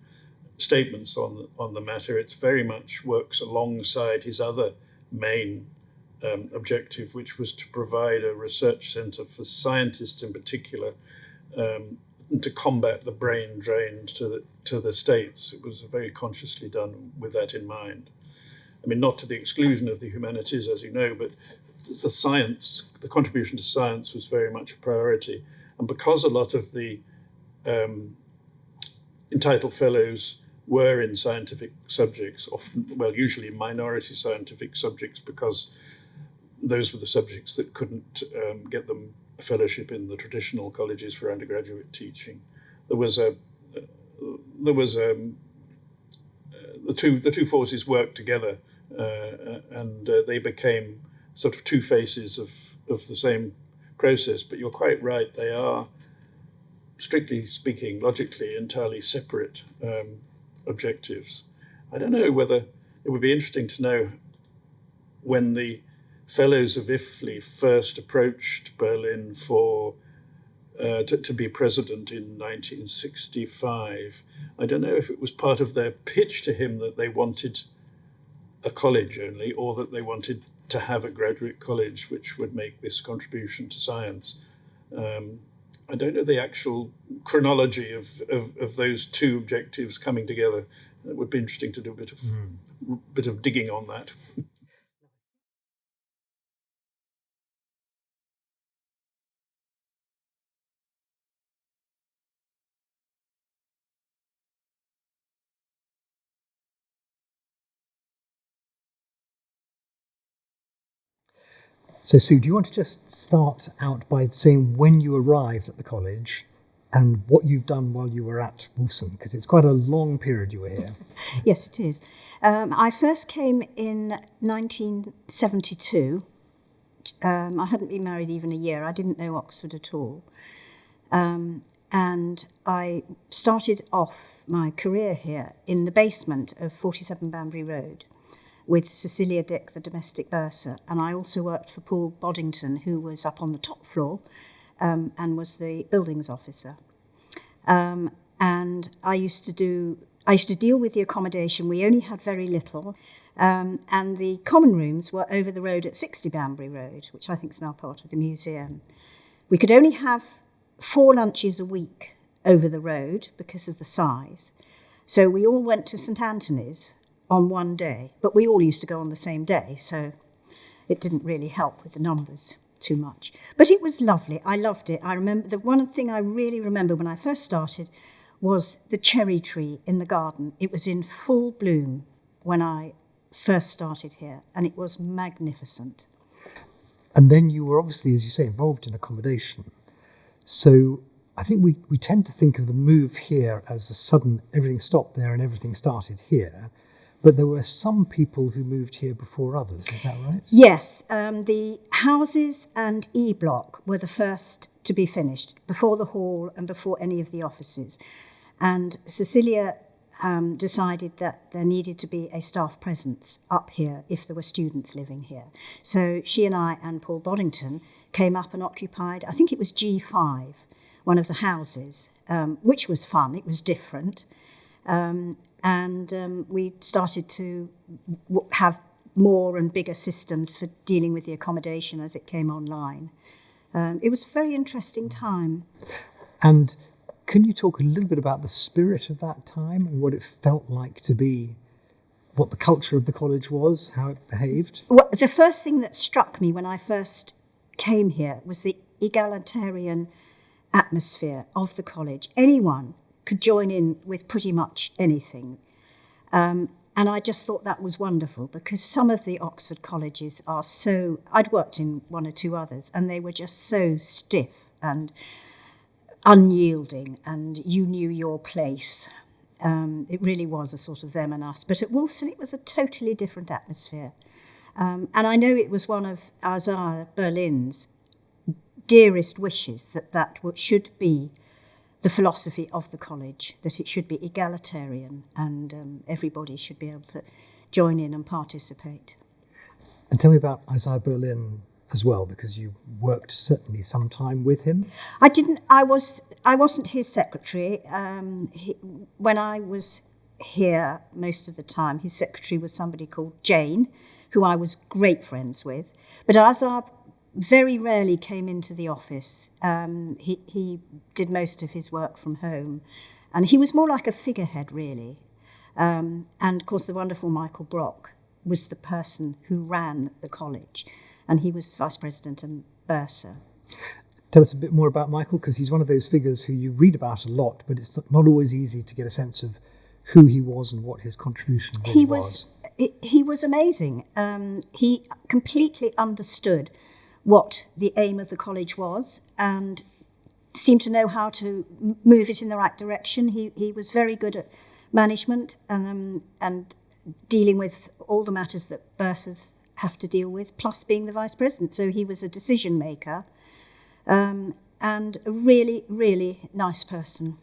Speaker 4: statements on the matter, it's very much works alongside his other main objective, which was to provide a research centre for scientists in particular, and to combat the brain drain to the States. It was very consciously done with that in mind. I mean, not to the exclusion of the humanities, as you know, but the contribution to science was very much a priority. And because a lot of the entitled fellows were in scientific subjects, usually minority scientific subjects, because those were the subjects that couldn't get them a fellowship in the traditional colleges for undergraduate teaching. The two forces worked together, and they became sort of two faces of the same process. But you're quite right; they are strictly speaking, logically, entirely separate objectives. I don't know whether it would be interesting to know when the Fellows of IFLI first approached Berlin to be president in 1965. I don't know if it was part of their pitch to him that they wanted a college only, or that they wanted to have a graduate college which would make this contribution to science. I don't know the actual chronology of those two objectives coming together. It would be interesting to do a bit of digging on that.
Speaker 5: So, Sue, do you want to just start out by saying when you arrived at the college and what you've done while you were at Wolfson? Because it's quite a long period you were here.
Speaker 6: Yes, it is. I first came in 1972. I hadn't been married even a year. I didn't know Oxford at all. And I started off my career here in the basement of 47 Banbury Road with Cecilia Dick, the domestic bursar. And I also worked for Paul Boddington, who was up on the top floor and was the buildings officer. And I used to deal with the accommodation. We only had very little. And the common rooms were over the road at 60 Banbury Road, which I think is now part of the museum. We could only have 4 lunches a week over the road because of the size. So we all went to St Anthony's on one day, but we all used to go on the same day, so it didn't really help with the numbers too much. But it was lovely. I loved it. I remember the one thing I really remember when I first started was the cherry tree in the garden. It was in full bloom when I first started here, and it was magnificent.
Speaker 5: And then you were obviously, as you say, involved in accommodation. So I think we tend to think of the move here as a sudden, everything stopped there and everything started here. But there were some people who moved here before others, is that right?
Speaker 6: Yes, the houses and E Block were the first to be finished, before the hall and before any of the offices. And Cecilia decided that there needed to be a staff presence up here if there were students living here. So she and I and Paul Boddington came up and occupied, I think it was G5, one of the houses, which was fun, it was different. And we started to have more and bigger systems for dealing with the accommodation as it came online. It was a very interesting time.
Speaker 5: And can you talk a little bit about the spirit of that time and what it felt like to be, what the culture of the college was, how it behaved?
Speaker 6: Well, the first thing that struck me when I first came here was the egalitarian atmosphere of the college. Anyone could join in with pretty much anything. And I just thought that was wonderful because some of the Oxford colleges are so, I'd worked in one or two others, and they were just so stiff and unyielding, and you knew your place. It really was a sort of them and us. But at Wolfson, it was a totally different atmosphere. And I know it was one of Isaiah Berlin's dearest wishes that should be the philosophy of the college, that it should be egalitarian and everybody should be able to join in and participate.
Speaker 5: And tell me about Isaiah Berlin as well, because you worked certainly some time with him.
Speaker 6: I wasn't his secretary. When I was here most of the time, his secretary was somebody called Jane, who I was great friends with. But Isaiah very rarely came into the office. He did most of his work from home. And he was more like a figurehead, really. And, of course, the wonderful Michael Brock was the person who ran the college. And he was vice president and bursar.
Speaker 5: Tell us a bit more about Michael, because he's one of those figures who you read about a lot, but it's not always easy to get a sense of who he was and what his contribution really was.
Speaker 6: He was amazing. He completely understood what the aim of the college was and seemed to know how to move it in the right direction. He was very good at management and dealing with all the matters that bursars have to deal with, plus being the vice president. So he was a decision maker. And and a really, really nice person.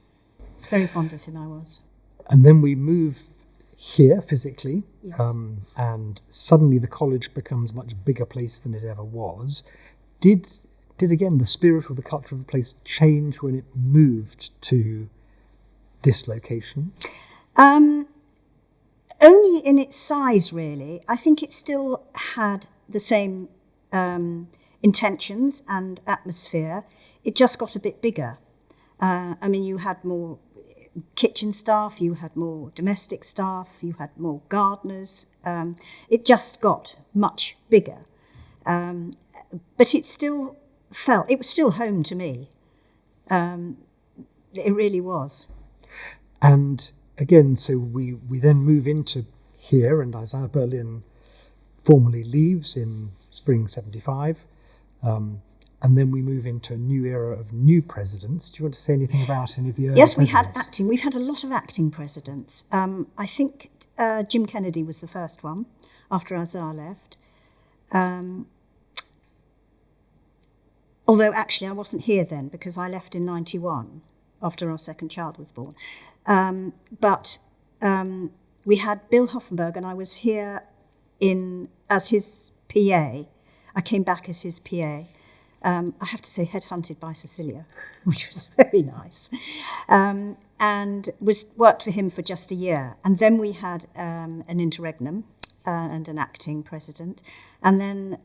Speaker 6: Very fond of him, I was.
Speaker 5: And then we move here physically,
Speaker 6: Yes.
Speaker 5: and suddenly the college becomes a much bigger place than it ever was. Did again the spirit or the culture of the place change when it moved to this location?
Speaker 6: Only in its size, really. I think it still had the same intentions and atmosphere. It just got a bit bigger. I mean, you had more kitchen staff, you had more domestic staff, you had more gardeners. It just got much bigger. But it still it was still home to me. It really was.
Speaker 5: And again, so we then move into here, and Isaiah Berlin formally leaves in spring 75. And then we move into a new era of new presidents. Do you want to say anything about any of the early
Speaker 6: Yes, we
Speaker 5: presidents?
Speaker 6: had acting. We've had a lot of acting presidents. I think Jim Kennedy was the first one after Isaiah left. Although actually I wasn't here then because I left in 91 after our second child was born. But we had Bill Hoffenberg, and I was here as his PA. I came back as his PA. I have to say, headhunted by Cecilia, which was very nice, and worked for him for just a year. And then we had an interregnum and an acting president. And then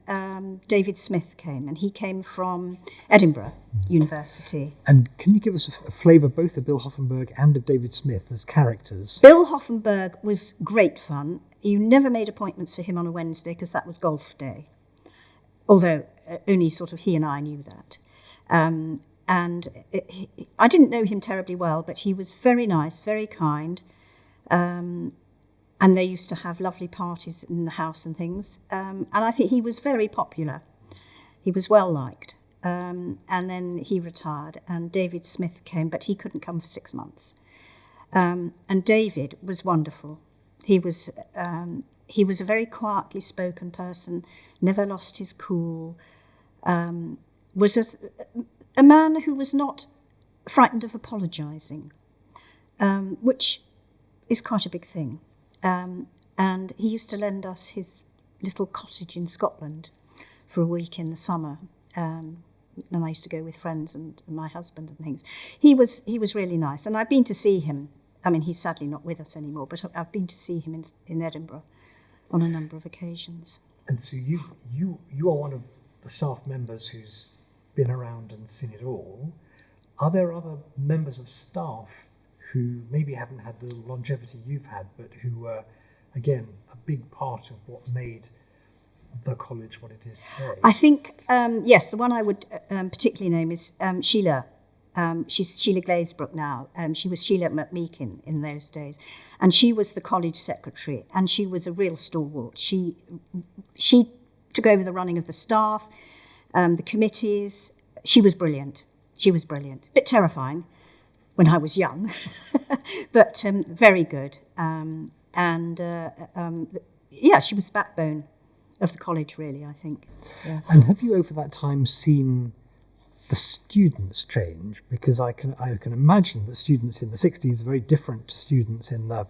Speaker 6: David Smith came, and he came from Edinburgh University.
Speaker 5: And can you give us a flavour both of Bill Hoffenberg and of David Smith as characters?
Speaker 6: Bill Hoffenberg was great fun. You never made appointments for him on a Wednesday because that was golf day. Although only sort of he and I knew that. I didn't know him terribly well, but he was very nice, very kind. And they used to have lovely parties in the house and things. And I think he was very popular. He was well liked. And then he retired, and David Smith came, but he couldn't come for 6 months. And David was wonderful. He was a very quietly spoken person, never lost his cool, was a man who was not frightened of apologising, which is quite a big thing. And he used to lend us his little cottage in Scotland for a week in the summer. And I used to go with friends and my husband and things. He was really nice. And I've been to see him. I mean, he's sadly not with us anymore, but I've been to see him in Edinburgh on a number of occasions.
Speaker 5: And so you are one of the staff members who's been around and seen it all. Are there other members of staff who maybe haven't had the longevity you've had, but who were, again, a big part of what made the college what it is today?
Speaker 6: I think, yes, the one I would particularly name is Sheila. She's Sheila Glazebrook now. She was Sheila McMeekin in those days. And she was the college secretary, and she was a real stalwart. She took over the running of the staff, the committees. She was brilliant. A bit terrifying when I was young, but very good. She was the backbone of the college, really, I think. Yes.
Speaker 5: And have you, over that time, seen the students change? Because I can imagine that students in the 60s are very different to students in the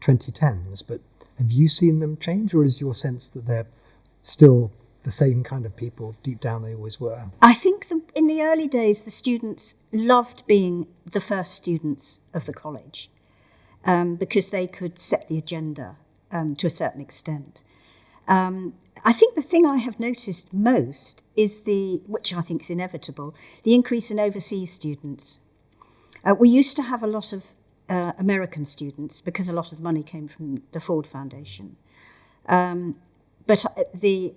Speaker 5: 2010s, but have you seen them change, or is your sense that they're still the same kind of people deep down they always were?
Speaker 6: I think in the early days, the students loved being the first students of the college because they could set the agenda to a certain extent. I think the thing I have noticed most is which I think is inevitable, the increase in overseas students. We used to have a lot of American students because a lot of the money came from the Ford Foundation. But the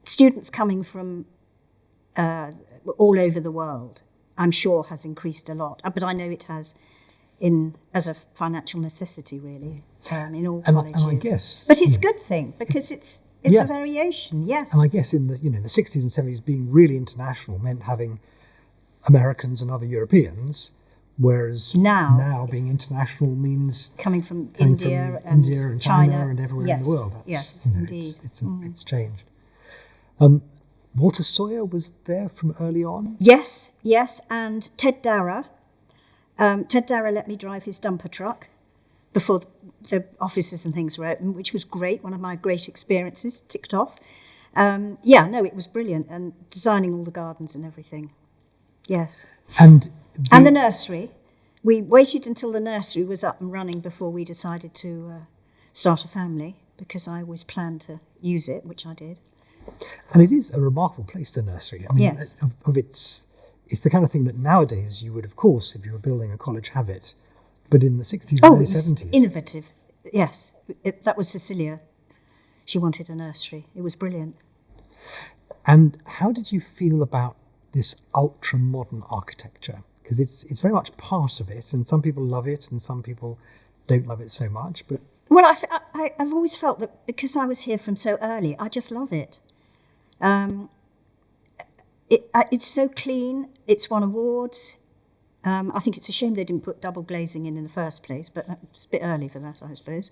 Speaker 6: students coming from all over the world, I'm sure, has increased a lot. But I know it has as a financial necessity, really, in all colleges.
Speaker 5: And I guess,
Speaker 6: but it's a good thing because it's a variation. Yes.
Speaker 5: And I guess in the 60s and 70s, being really international meant having Americans and other Europeans. Whereas now being international means
Speaker 6: coming from India and
Speaker 5: China and everywhere in the world.
Speaker 6: Indeed.
Speaker 5: It's changed. Walter Sawyer was there from early on?
Speaker 6: Yes, and Ted Darragh. Ted Darragh let me drive his dumper truck before the offices and things were open, which was great, one of my great experiences, ticked off. It was brilliant, and designing all the gardens and everything. Yes.
Speaker 5: And
Speaker 6: the nursery. We waited until the nursery was up and running before we decided to start a family, because I always planned to use it, which I did.
Speaker 5: And it is a remarkable place, the nursery. I mean,
Speaker 6: yes.
Speaker 5: It's the kind of thing that nowadays you would, of course, if you were building a college, have it. But in the 60s and early 70s.
Speaker 6: Innovative. Yes. That was Cecilia. She wanted a nursery. It was brilliant.
Speaker 5: And how did you feel about this ultra-modern architecture? Because it's very much part of it, and some people love it and some people don't love it so much. But
Speaker 6: well, I've always felt that because I was here from so early, I just love it. It's so clean. It's won awards. I think it's a shame they didn't put double glazing in the first place, but it's a bit early for that, I suppose.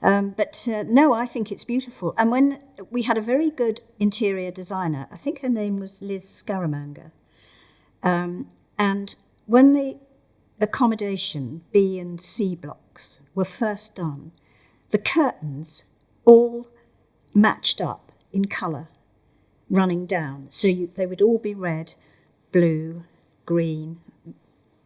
Speaker 6: No, I think it's beautiful. And when we had a very good interior designer, I think her name was Liz Scaramanga, and when the accommodation B and C blocks were first done, the curtains all matched up in colour, running down. So they would all be red, blue, green,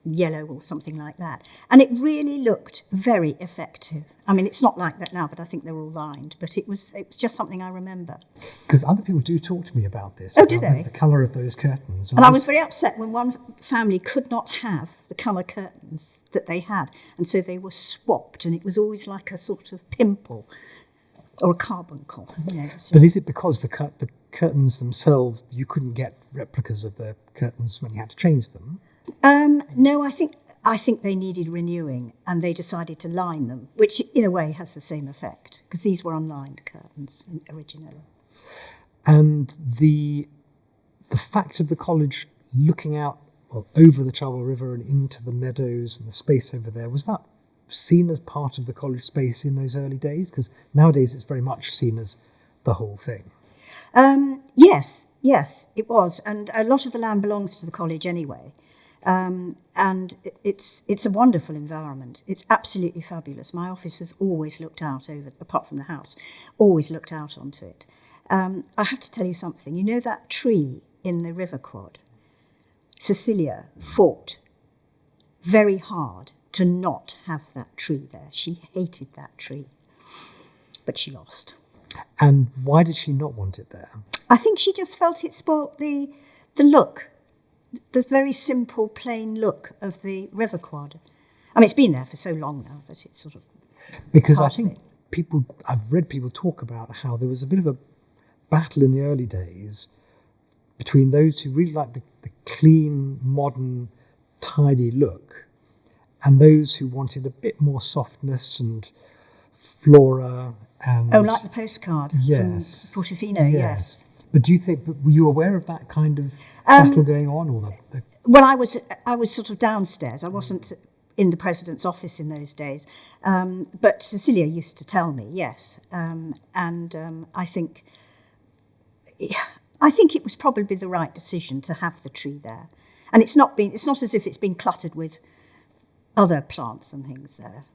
Speaker 6: yellow or something like that. And it really looked very effective. I mean, it's not like that now, but I think they're all lined. But it was just something I remember.
Speaker 5: Because other people do talk to me about this.
Speaker 6: Oh, do they?
Speaker 5: The colour of those curtains.
Speaker 6: And I was very upset when one family could not have the colour curtains that they had. And so they were swapped, and it was always like a sort of pimple or a carbuncle.
Speaker 5: But is it because the curtains themselves, you couldn't get replicas of the curtains when you had to change them?
Speaker 6: No, I think they needed renewing, and they decided to line them, which in a way has the same effect, because these were unlined curtains originally.
Speaker 5: And the fact of the college looking out over the Cherwell River and into the meadows and the space over there, was that seen as part of the college space in those early days? Because nowadays it's very much seen as the whole thing.
Speaker 6: Yes, it was. And a lot of the land belongs to the college anyway. And it's a wonderful environment. It's absolutely fabulous. My office has always looked out over, apart from the house, always looked out onto it. I have to tell you something. You know that tree in the river quad? Cecilia fought very hard to not have that tree there. She hated that tree, but she lost.
Speaker 5: And why did she not want it there?
Speaker 6: I think she just felt it spoilt the look. The very simple, plain look of the river quad. I mean, it's been there for so long now that it's sort of...
Speaker 5: Because I think I've read people talk about how there was a bit of a battle in the early days between those who really liked the clean, modern, tidy look and those who wanted a bit more softness and flora and...
Speaker 6: Oh, like the postcard from Portofino, yes.
Speaker 5: But do you think, were you aware of that kind of battle going on? Or
Speaker 6: Well, I was sort of downstairs. I wasn't in the president's office in those days. But Cecilia used to tell me, yes. I think it was probably the right decision to have the tree there. And it's not as if it's been cluttered with other plants and things there.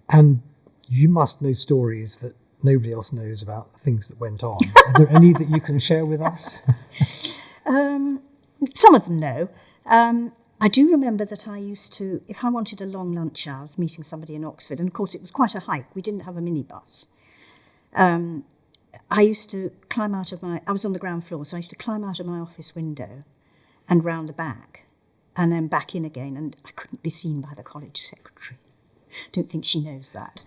Speaker 5: And you must know stories that nobody else knows about things that went on. Are there any that you can share with us?
Speaker 6: Some of them know. I do remember that I used to, if I wanted a long lunch hour, I was meeting somebody in Oxford, and of course it was quite a hike. We didn't have a minibus. I used to climb out of I was on the ground floor, so I used to climb out of my office window and round the back and then back in again, and I couldn't be seen by the college secretary. Don't think she knows that.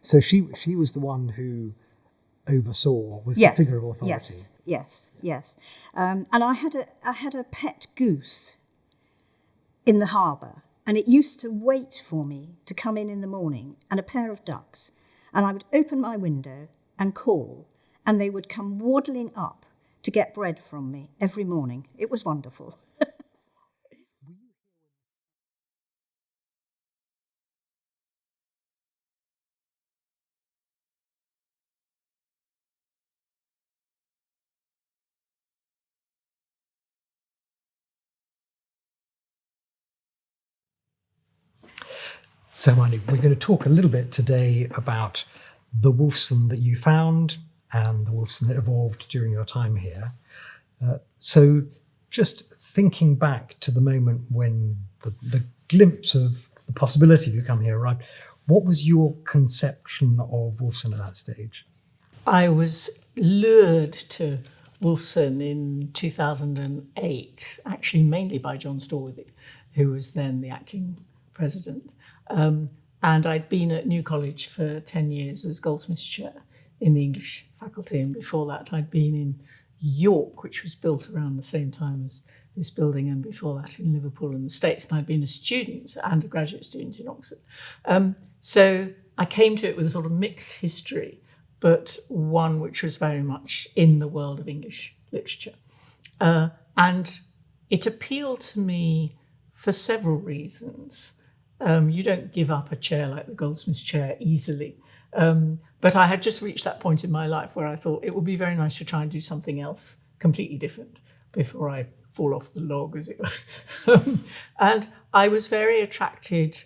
Speaker 5: So she was the one who oversaw, was the figure of authority.
Speaker 6: Yes. And I had a pet goose in the harbour, and it used to wait for me to come in the morning, and a pair of ducks, and I would open my window and call, and they would come waddling up to get bread from me every morning. It was wonderful.
Speaker 5: So, Hermione, we're going to talk a little bit today about the Wolfson that you found and the Wolfson that evolved during your time here. So just thinking back to the moment when the glimpse of the possibility of you coming here arrived, what was your conception of Wolfson at that stage?
Speaker 7: I was lured to Wolfson in 2008, actually mainly by John Storworthy, who was then the acting president. And I'd been at New College for 10 years as Goldsmiths Chair in the English faculty. And before that, I'd been in York, which was built around the same time as this building, and before that in Liverpool in the States. And I'd been a student and a graduate student in Oxford. So I came to it with a sort of mixed history, but one which was very much in the world of English literature. And it appealed to me for several reasons. You don't give up a chair like the Goldsmiths Chair easily. But I had just reached that point in my life where I thought it would be very nice to try and do something else completely different before I fall off the log, as it were. And I was very attracted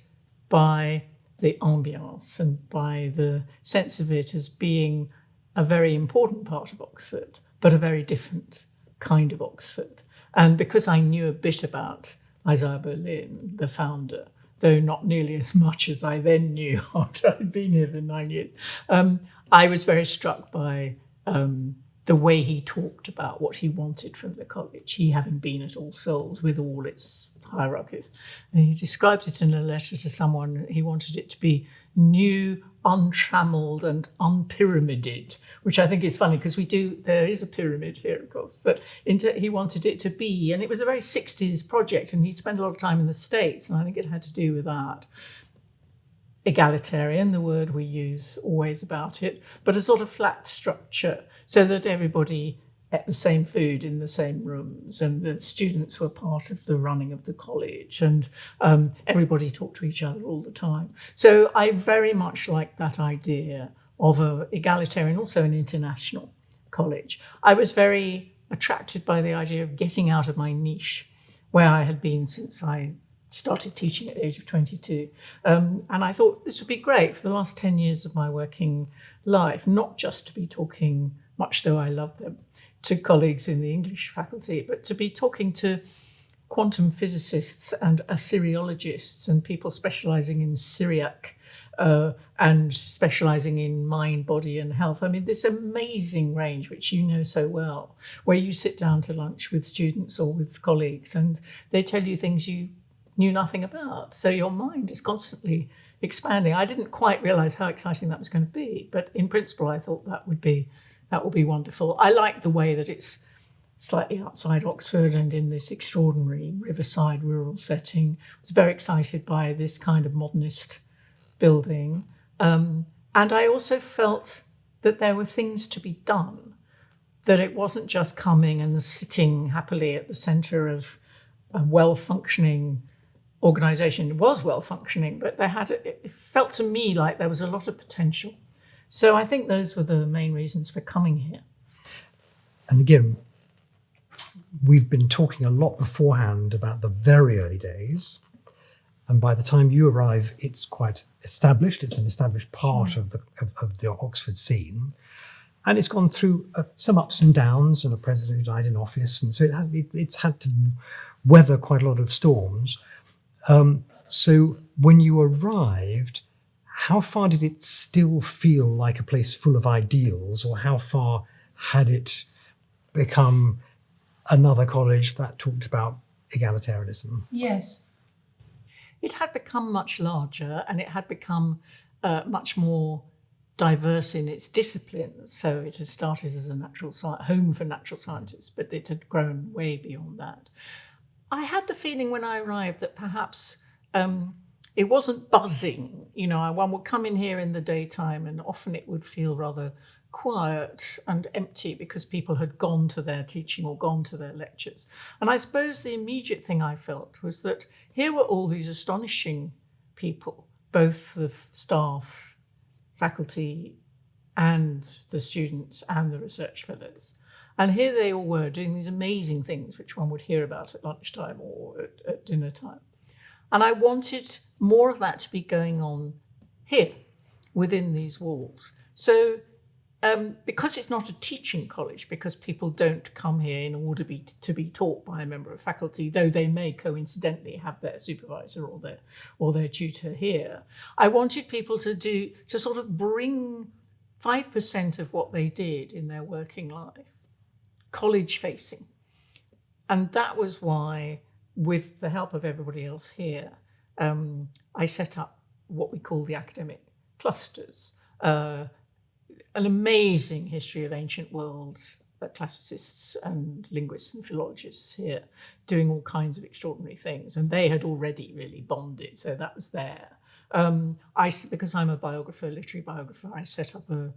Speaker 7: by the ambience and by the sense of it as being a very important part of Oxford, but a very different kind of Oxford. And because I knew a bit about Isaiah Berlin, the founder, though not nearly as much as I then knew after I'd been here for 9 years, I was very struck by the way he talked about what he wanted from the college, he having been at All Souls with all its hierarchies. And he described it in a letter to someone. He wanted it to be new, untrammeled and unpyramided, which I think is funny because there is a pyramid here, of course, but he wanted it to be, and it was a very 60s project, and he'd spent a lot of time in the States, and I think it had to do with that. Egalitarian, the word we use always about it, but a sort of flat structure so that everybody ate the same food in the same rooms, and the students were part of the running of the college, and everybody talked to each other all the time. So I very much like that idea of an egalitarian, also an international college. I was very attracted by the idea of getting out of my niche, where I had been since I started teaching at the age of 22. And I thought this would be great for the last 10 years of my working life, not just to be talking, much though I love them, to colleagues in the English faculty, but to be talking to quantum physicists and Assyriologists and people specialising in Syriac and specialising in mind, body and health. I mean, this amazing range, which you know so well, where you sit down to lunch with students or with colleagues and they tell you things you knew nothing about. So your mind is constantly expanding. I didn't quite realise how exciting that was going to be, but in principle, I thought that would be wonderful. I like the way that it's slightly outside Oxford and in this extraordinary riverside rural setting. I was very excited by this kind of modernist building. And I also felt that there were things to be done, that it wasn't just coming and sitting happily at the centre of a well-functioning organisation. It was well-functioning, but it felt to me like there was a lot of potential. So I think those were the main reasons for coming here.
Speaker 5: And again, we've been talking a lot beforehand about the very early days. And by the time you arrive, it's quite established. It's an established part of the Oxford scene. And it's gone through some ups and downs, and a president who died in office. And so it's had to weather quite a lot of storms. So when you arrived, how far did it still feel like a place full of ideals, or how far had it become another college that talked about egalitarianism?
Speaker 7: Yes. It had become much larger, and it had become much more diverse in its disciplines. So it had started as a home for natural scientists, but it had grown way beyond that. I had the feeling when I arrived that perhaps it wasn't buzzing. You know, one would come in here in the daytime and often it would feel rather quiet and empty because people had gone to their teaching or gone to their lectures. And I suppose the immediate thing I felt was that here were all these astonishing people, both the staff, faculty, and the students and the research fellows. And here they all were doing these amazing things, which one would hear about at lunchtime or at dinner time. And I wanted more of that to be going on here, within these walls. So because it's not a teaching college, because people don't come here in order to be taught by a member of faculty, though they may coincidentally have their supervisor or their tutor here, I wanted people to sort of bring 5% of what they did in their working life, college facing. And that was why, with the help of everybody else here, I set up what we call the academic clusters. An amazing history of ancient worlds, classicists and linguists and philologists here doing all kinds of extraordinary things. And they had already really bonded, so that was there. Because I'm a biographer, literary biographer, I set up a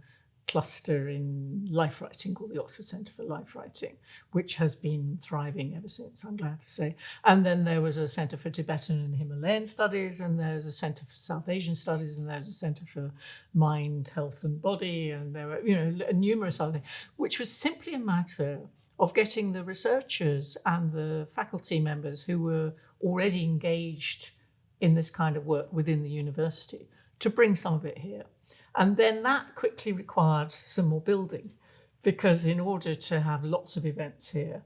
Speaker 7: cluster in life writing called the Oxford Centre for Life Writing, which has been thriving ever since, I'm glad to say. And then there was a Centre for Tibetan and Himalayan Studies, and there's a Centre for South Asian Studies, and there's a Centre for Mind, Health and Body, and there were, numerous other things, which was simply a matter of getting the researchers and the faculty members who were already engaged in this kind of work within the university to bring some of it here. And then that quickly required some more building, because in order to have lots of events here,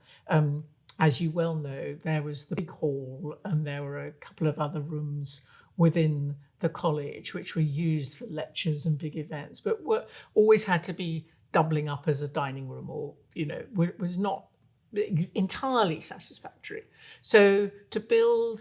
Speaker 7: as you well know, there was the big hall and there were a couple of other rooms within the college which were used for lectures and big events, but always had to be doubling up as a dining room, or, was not entirely satisfactory. So to build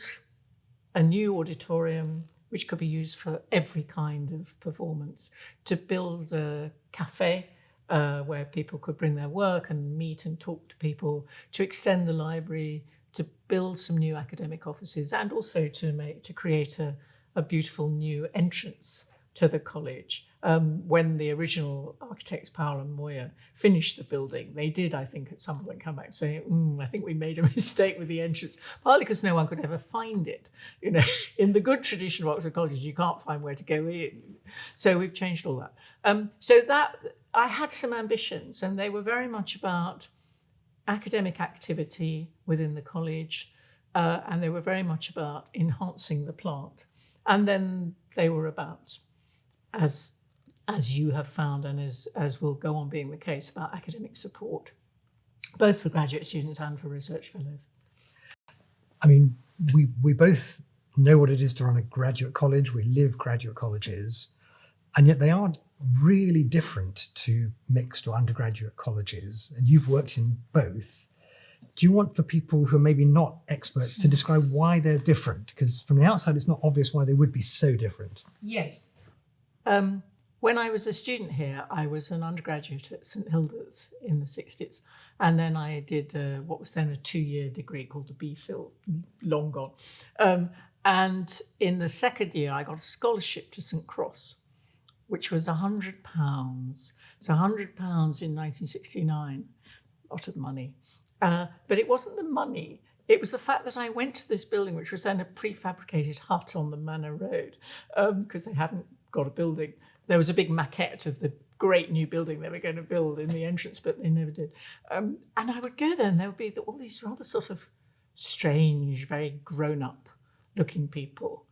Speaker 7: a new auditorium, which could be used for every kind of performance, to build a cafe where people could bring their work and meet and talk to people, to extend the library, to build some new academic offices, and also to create a beautiful new entrance to the college. When the original architects, Powell and Moyer, finished the building, they did, I think, at some point come back saying, I think we made a mistake with the entrance, partly because no one could ever find it. In the good tradition of Oxford colleges, you can't find where to go in. So we've changed all that. So that I had some ambitions, and they were very much about academic activity within the college, and they were very much about enhancing the plant. And then they were about, as you have found, and as will go on being the case, about academic support, both for graduate students and for research fellows.
Speaker 5: I mean, we both know what it is to run a graduate college. We live graduate colleges, and yet they are really different to mixed or undergraduate colleges. And you've worked in both. Do you want, for people who are maybe not experts, to describe why they're different? Because from the outside, it's not obvious why they would be so different.
Speaker 7: Yes. When I was a student here, I was an undergraduate at St Hilda's in the 60s. And then I did what was then a 2-year degree called the BPhil, long gone. And in the second year, I got a scholarship to St Cross, which was £100. So £100 in 1969, a lot of money. But it wasn't the money. It was the fact that I went to this building, which was then a prefabricated hut on the Manor Road, because they hadn't got a building. There was a big maquette of the great new building they were going to build in the entrance, but they never did. And I would go there, and there would be all these rather sort of strange, very grown-up looking people.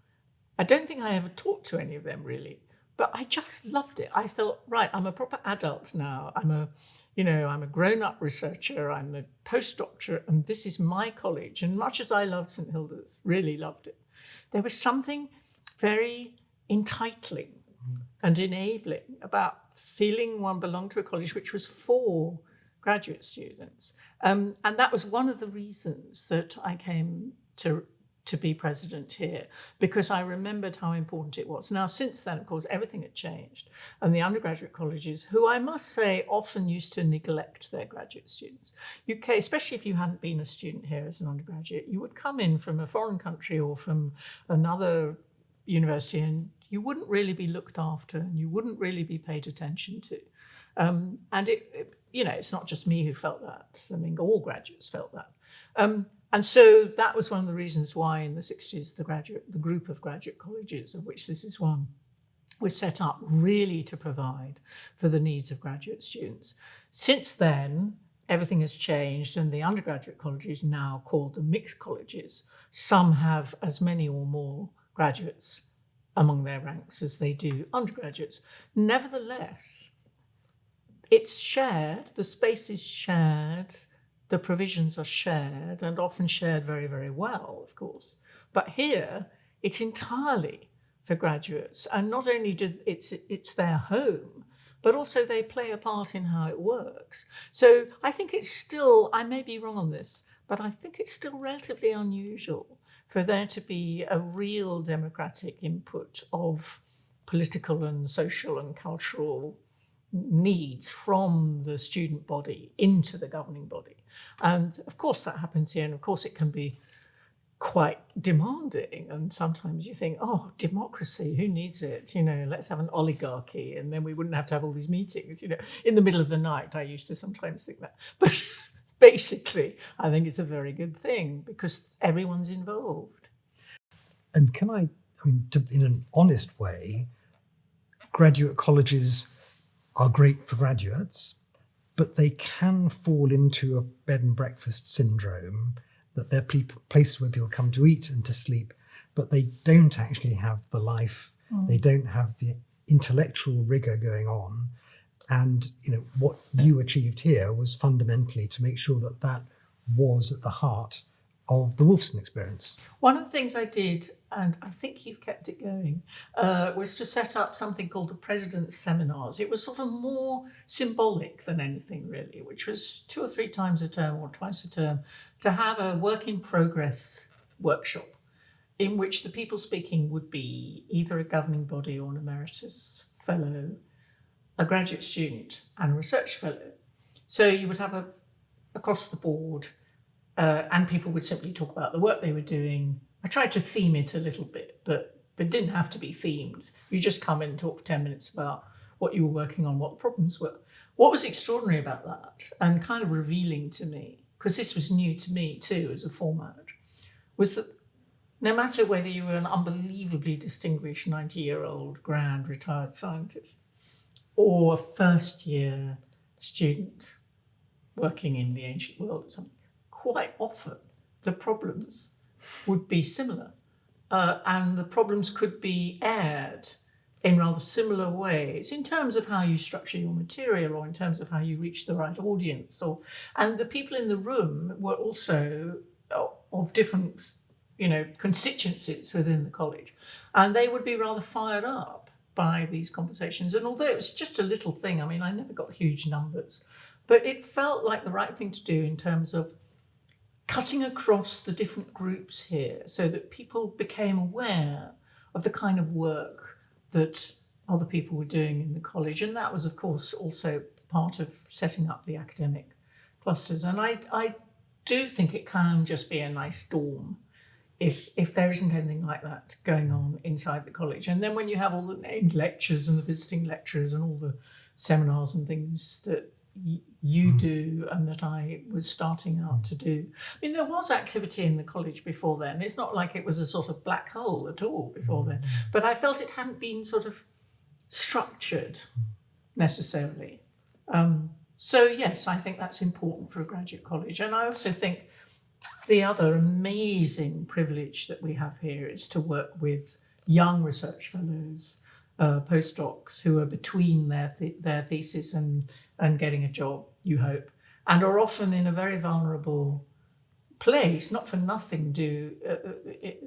Speaker 7: I don't think I ever talked to any of them, really, but I just loved it. I thought, right, I'm a proper adult now. I'm a grown-up researcher, I'm a postdoctorate, and this is my college. And much as I loved St Hilda's, really loved it, there was something very entitling and enabling about feeling one belonged to a college which was for graduate students. And that was one of the reasons that I came to be president here, because I remembered how important it was. Now, since then, of course, everything had changed. And the undergraduate colleges, who I must say often used to neglect their graduate students. UK, especially if you hadn't been a student here as an undergraduate, you would come in from a foreign country or from another university, and you wouldn't really be looked after and you wouldn't really be paid attention to. And it's not just me who felt that. I think all graduates felt that. And so that was one of the reasons why in the 60s, the group of graduate colleges, of which this is one, was set up really to provide for the needs of graduate students. Since then, everything has changed, and the undergraduate colleges now called the mixed colleges. Some have as many or more graduates among their ranks as they do undergraduates. Nevertheless, it's shared, the space is shared, the provisions are shared, and often shared very, very well, of course. But here, it's entirely for graduates, and not only do it's their home, but also they play a part in how it works. So I think it's still, I may be wrong on this, but I think it's still relatively unusual for there to be a real democratic input of political and social and cultural needs from the student body into the governing body. And of course that happens here, and of course it can be quite demanding, and sometimes you think, oh, democracy, who needs it? Let's have an oligarchy, and then we wouldn't have to have all these meetings. In the middle of the night, I used to sometimes think that. But basically, I think it's a very good thing because everyone's involved.
Speaker 5: And in an honest way, graduate colleges are great for graduates, but they can fall into a bed and breakfast syndrome, that they're places where people come to eat and to sleep, but they don't actually have the life, they don't have the intellectual rigor going on. And what you achieved here was fundamentally to make sure that that was at the heart of the Wolfson experience.
Speaker 7: One of the things I did, and I think you've kept it going, was to set up something called the President's Seminars. It was sort of more symbolic than anything really, which was 2 or 3 times a term or twice a term, to have a work in progress workshop in which the people speaking would be either a governing body or an emeritus fellow, a graduate student and a research fellow. So you would have across the board, and people would simply talk about the work they were doing. I tried to theme it a little bit, but it didn't have to be themed. You just come in and talk for 10 minutes about what you were working on, what the problems were. What was extraordinary about that, and kind of revealing to me, because this was new to me too as a format, was that no matter whether you were an unbelievably distinguished 90-year-old grand retired scientist or a first-year student working in the ancient world or something, quite often the problems would be similar. And the problems could be aired in rather similar ways in terms of how you structure your material or in terms of how you reach the right audience. And the people in the room were also of different constituencies within the college. And they would be rather fired up by these conversations. And although it was just a little thing, I never got huge numbers, but it felt like the right thing to do in terms of cutting across the different groups here so that people became aware of the kind of work that other people were doing in the college. And that was, of course, also part of setting up the academic clusters. And I do think it can just be a nice dorm if there isn't anything like that going on inside the college. And then when you have all the named lectures and the visiting lecturers and all the seminars and things that you do and that I was starting out to do. There was activity in the college before then. It's not like it was a sort of black hole at all before then, but I felt it hadn't been sort of structured necessarily. So yes, I think that's important for a graduate college. And I also think the other amazing privilege that we have here is to work with young research fellows, postdocs who are between their thesis and getting a job, you hope, and are often in a very vulnerable place. Not for nothing do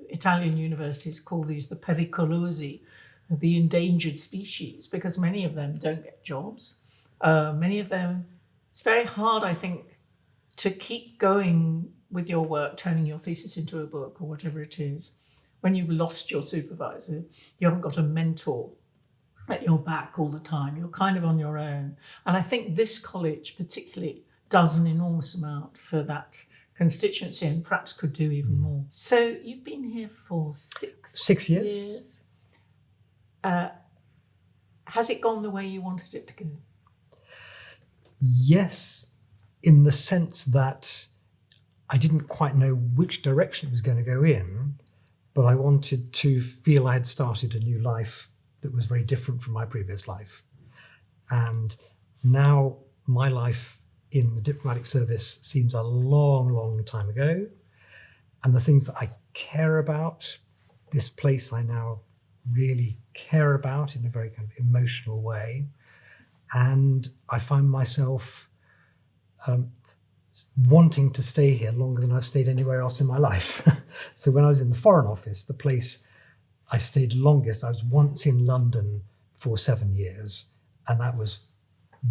Speaker 7: Italian universities call these the pericolosi, the endangered species, because many of them don't get jobs. Many of them, it's very hard, I think, to keep going with your work, turning your thesis into a book or whatever it is, when you've lost your supervisor, you haven't got a mentor at your back all the time. You're kind of on your own. And I think this college particularly does an enormous amount for that constituency and perhaps could do even more. So you've been here for 6
Speaker 5: years.
Speaker 7: Has it gone the way you wanted it to go?
Speaker 5: Yes, in the sense that I didn't quite know which direction it was going to go in, but I wanted to feel I had started a new life that was very different from my previous life. And now my life in the diplomatic service seems a long, long time ago. And the things that I care about, this place I now really care about in a very kind of emotional way. And I find myself wanting to stay here longer than I've stayed anywhere else in my life. So when I was in the Foreign Office, the place I stayed longest, I was once in London for 7 years, and that was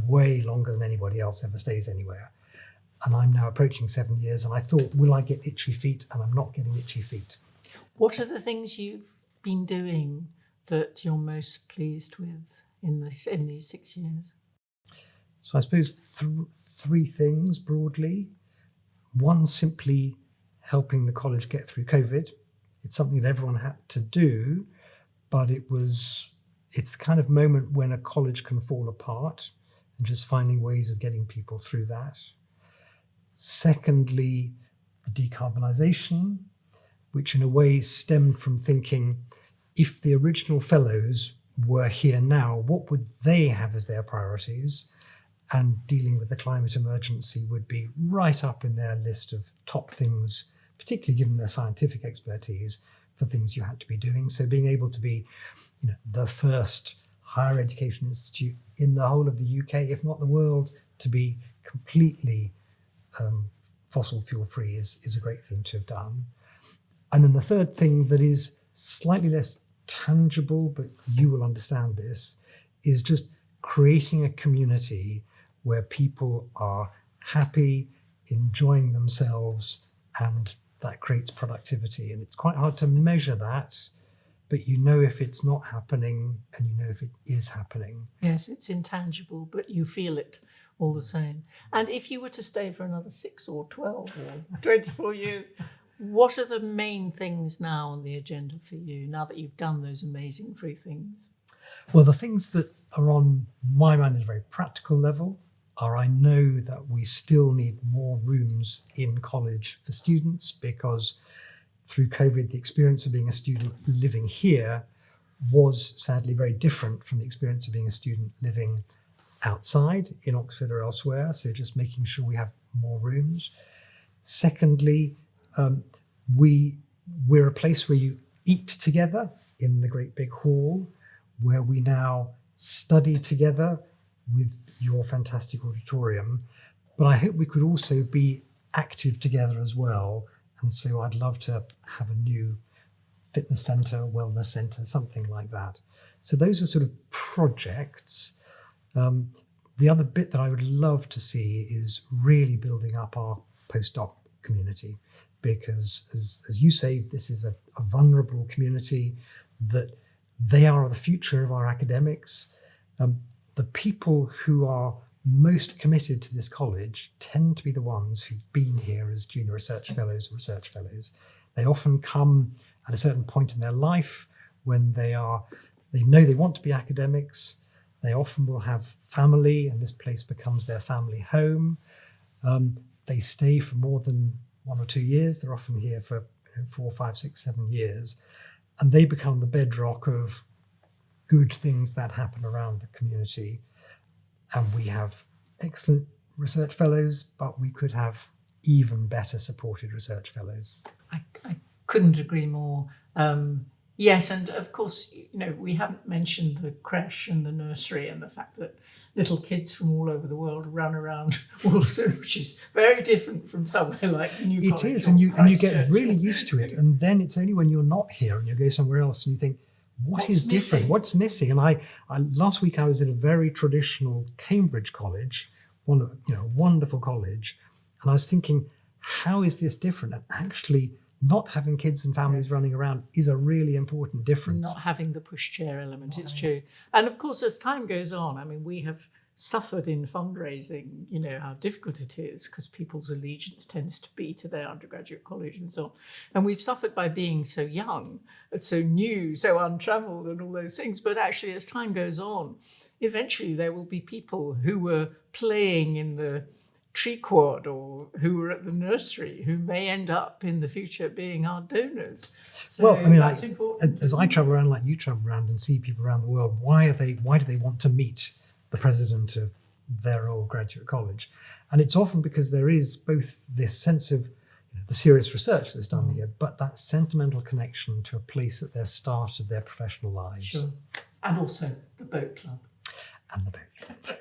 Speaker 5: way longer than anybody else ever stays anywhere. And I'm now approaching 7 years, and I thought, will I get itchy feet? And I'm not getting itchy feet.
Speaker 7: What are the things you've been doing that you're most pleased with in these 6 years?
Speaker 5: So I suppose three things broadly. One, simply helping the college get through COVID. It's something that everyone had to do, but it's the kind of moment when a college can fall apart, and just finding ways of getting people through that. Secondly, the decarbonisation, which in a way stemmed from thinking, if the original fellows were here now, what would they have as their priorities? And dealing with the climate emergency would be right up in their list of top things, particularly given their scientific expertise, for things you had to be doing. So being able to be, the first higher education institute in the whole of the UK, if not the world, to be completely fossil fuel free is a great thing to have done. And then the third thing that is slightly less tangible, but you will understand this, is just creating a community where people are happy, enjoying themselves, and that creates productivity. And it's quite hard to measure that, but you know if it's not happening and you know if it is happening.
Speaker 7: Yes, it's intangible, but you feel it all the same. And if you were to stay for another 6 or 12 or 24 years, what are the main things now on the agenda for you, now that you've done those amazing 3 things?
Speaker 5: Well, the things that are on my mind at a very practical level are, I know that we still need more rooms in college for students, because through COVID, the experience of being a student living here was sadly very different from the experience of being a student living outside in Oxford or elsewhere. So just making sure we have more rooms. Secondly, we're a place where you eat together in the great big hall, where we now study together with your fantastic auditorium. But I hope we could also be active together as well. And so I'd love to have a new fitness centre, wellness centre, something like that. So those are sort of projects. The other bit that I would love to see is really building up our postdoc community, because as you say, this is a vulnerable community, that they are the future of our academics. The people who are most committed to this college tend to be the ones who've been here as junior research fellows or research fellows. They often come at a certain point in their life when they know they want to be academics. They often will have family, and this place becomes their family home. They stay for more than 1 or 2 years. They're often here for 4, 5, 6, 7 years, and they become the bedrock of good things that happen around the community. And we have excellent research fellows, but we could have even better supported research fellows.
Speaker 7: I couldn't agree more. Yes, and of course, we haven't mentioned the creche and the nursery and the fact that little kids from all over the world run around Wolfson, which is very different from somewhere like New College.
Speaker 5: It is, and you get really used to it. And then it's only when you're not here and you go somewhere else and you think, What's is different? Missing? What's missing? And I last week I was in a very traditional Cambridge college, a wonderful college, and I was thinking, how is this different? And actually, not having kids and families running around is a really important difference.
Speaker 7: Not having the pushchair element, it's true. And of course, as time goes on, we have suffered in fundraising, how difficult it is, because people's allegiance tends to be to their undergraduate college and so on. And we've suffered by being so young, so new, so untrammeled and all those things. But actually, as time goes on, eventually there will be people who were playing in the tree quad or who were at the nursery who may end up in the future being our donors. So that's important.
Speaker 5: As I travel around, like you travel around and see people around the world, why do they want to meet the president of their Royal Graduate College. And it's often because there is both this sense of the serious research that's done here, but that sentimental connection to a place at their start of their professional lives.
Speaker 7: Sure. And also the boat club.
Speaker 5: And the boat club.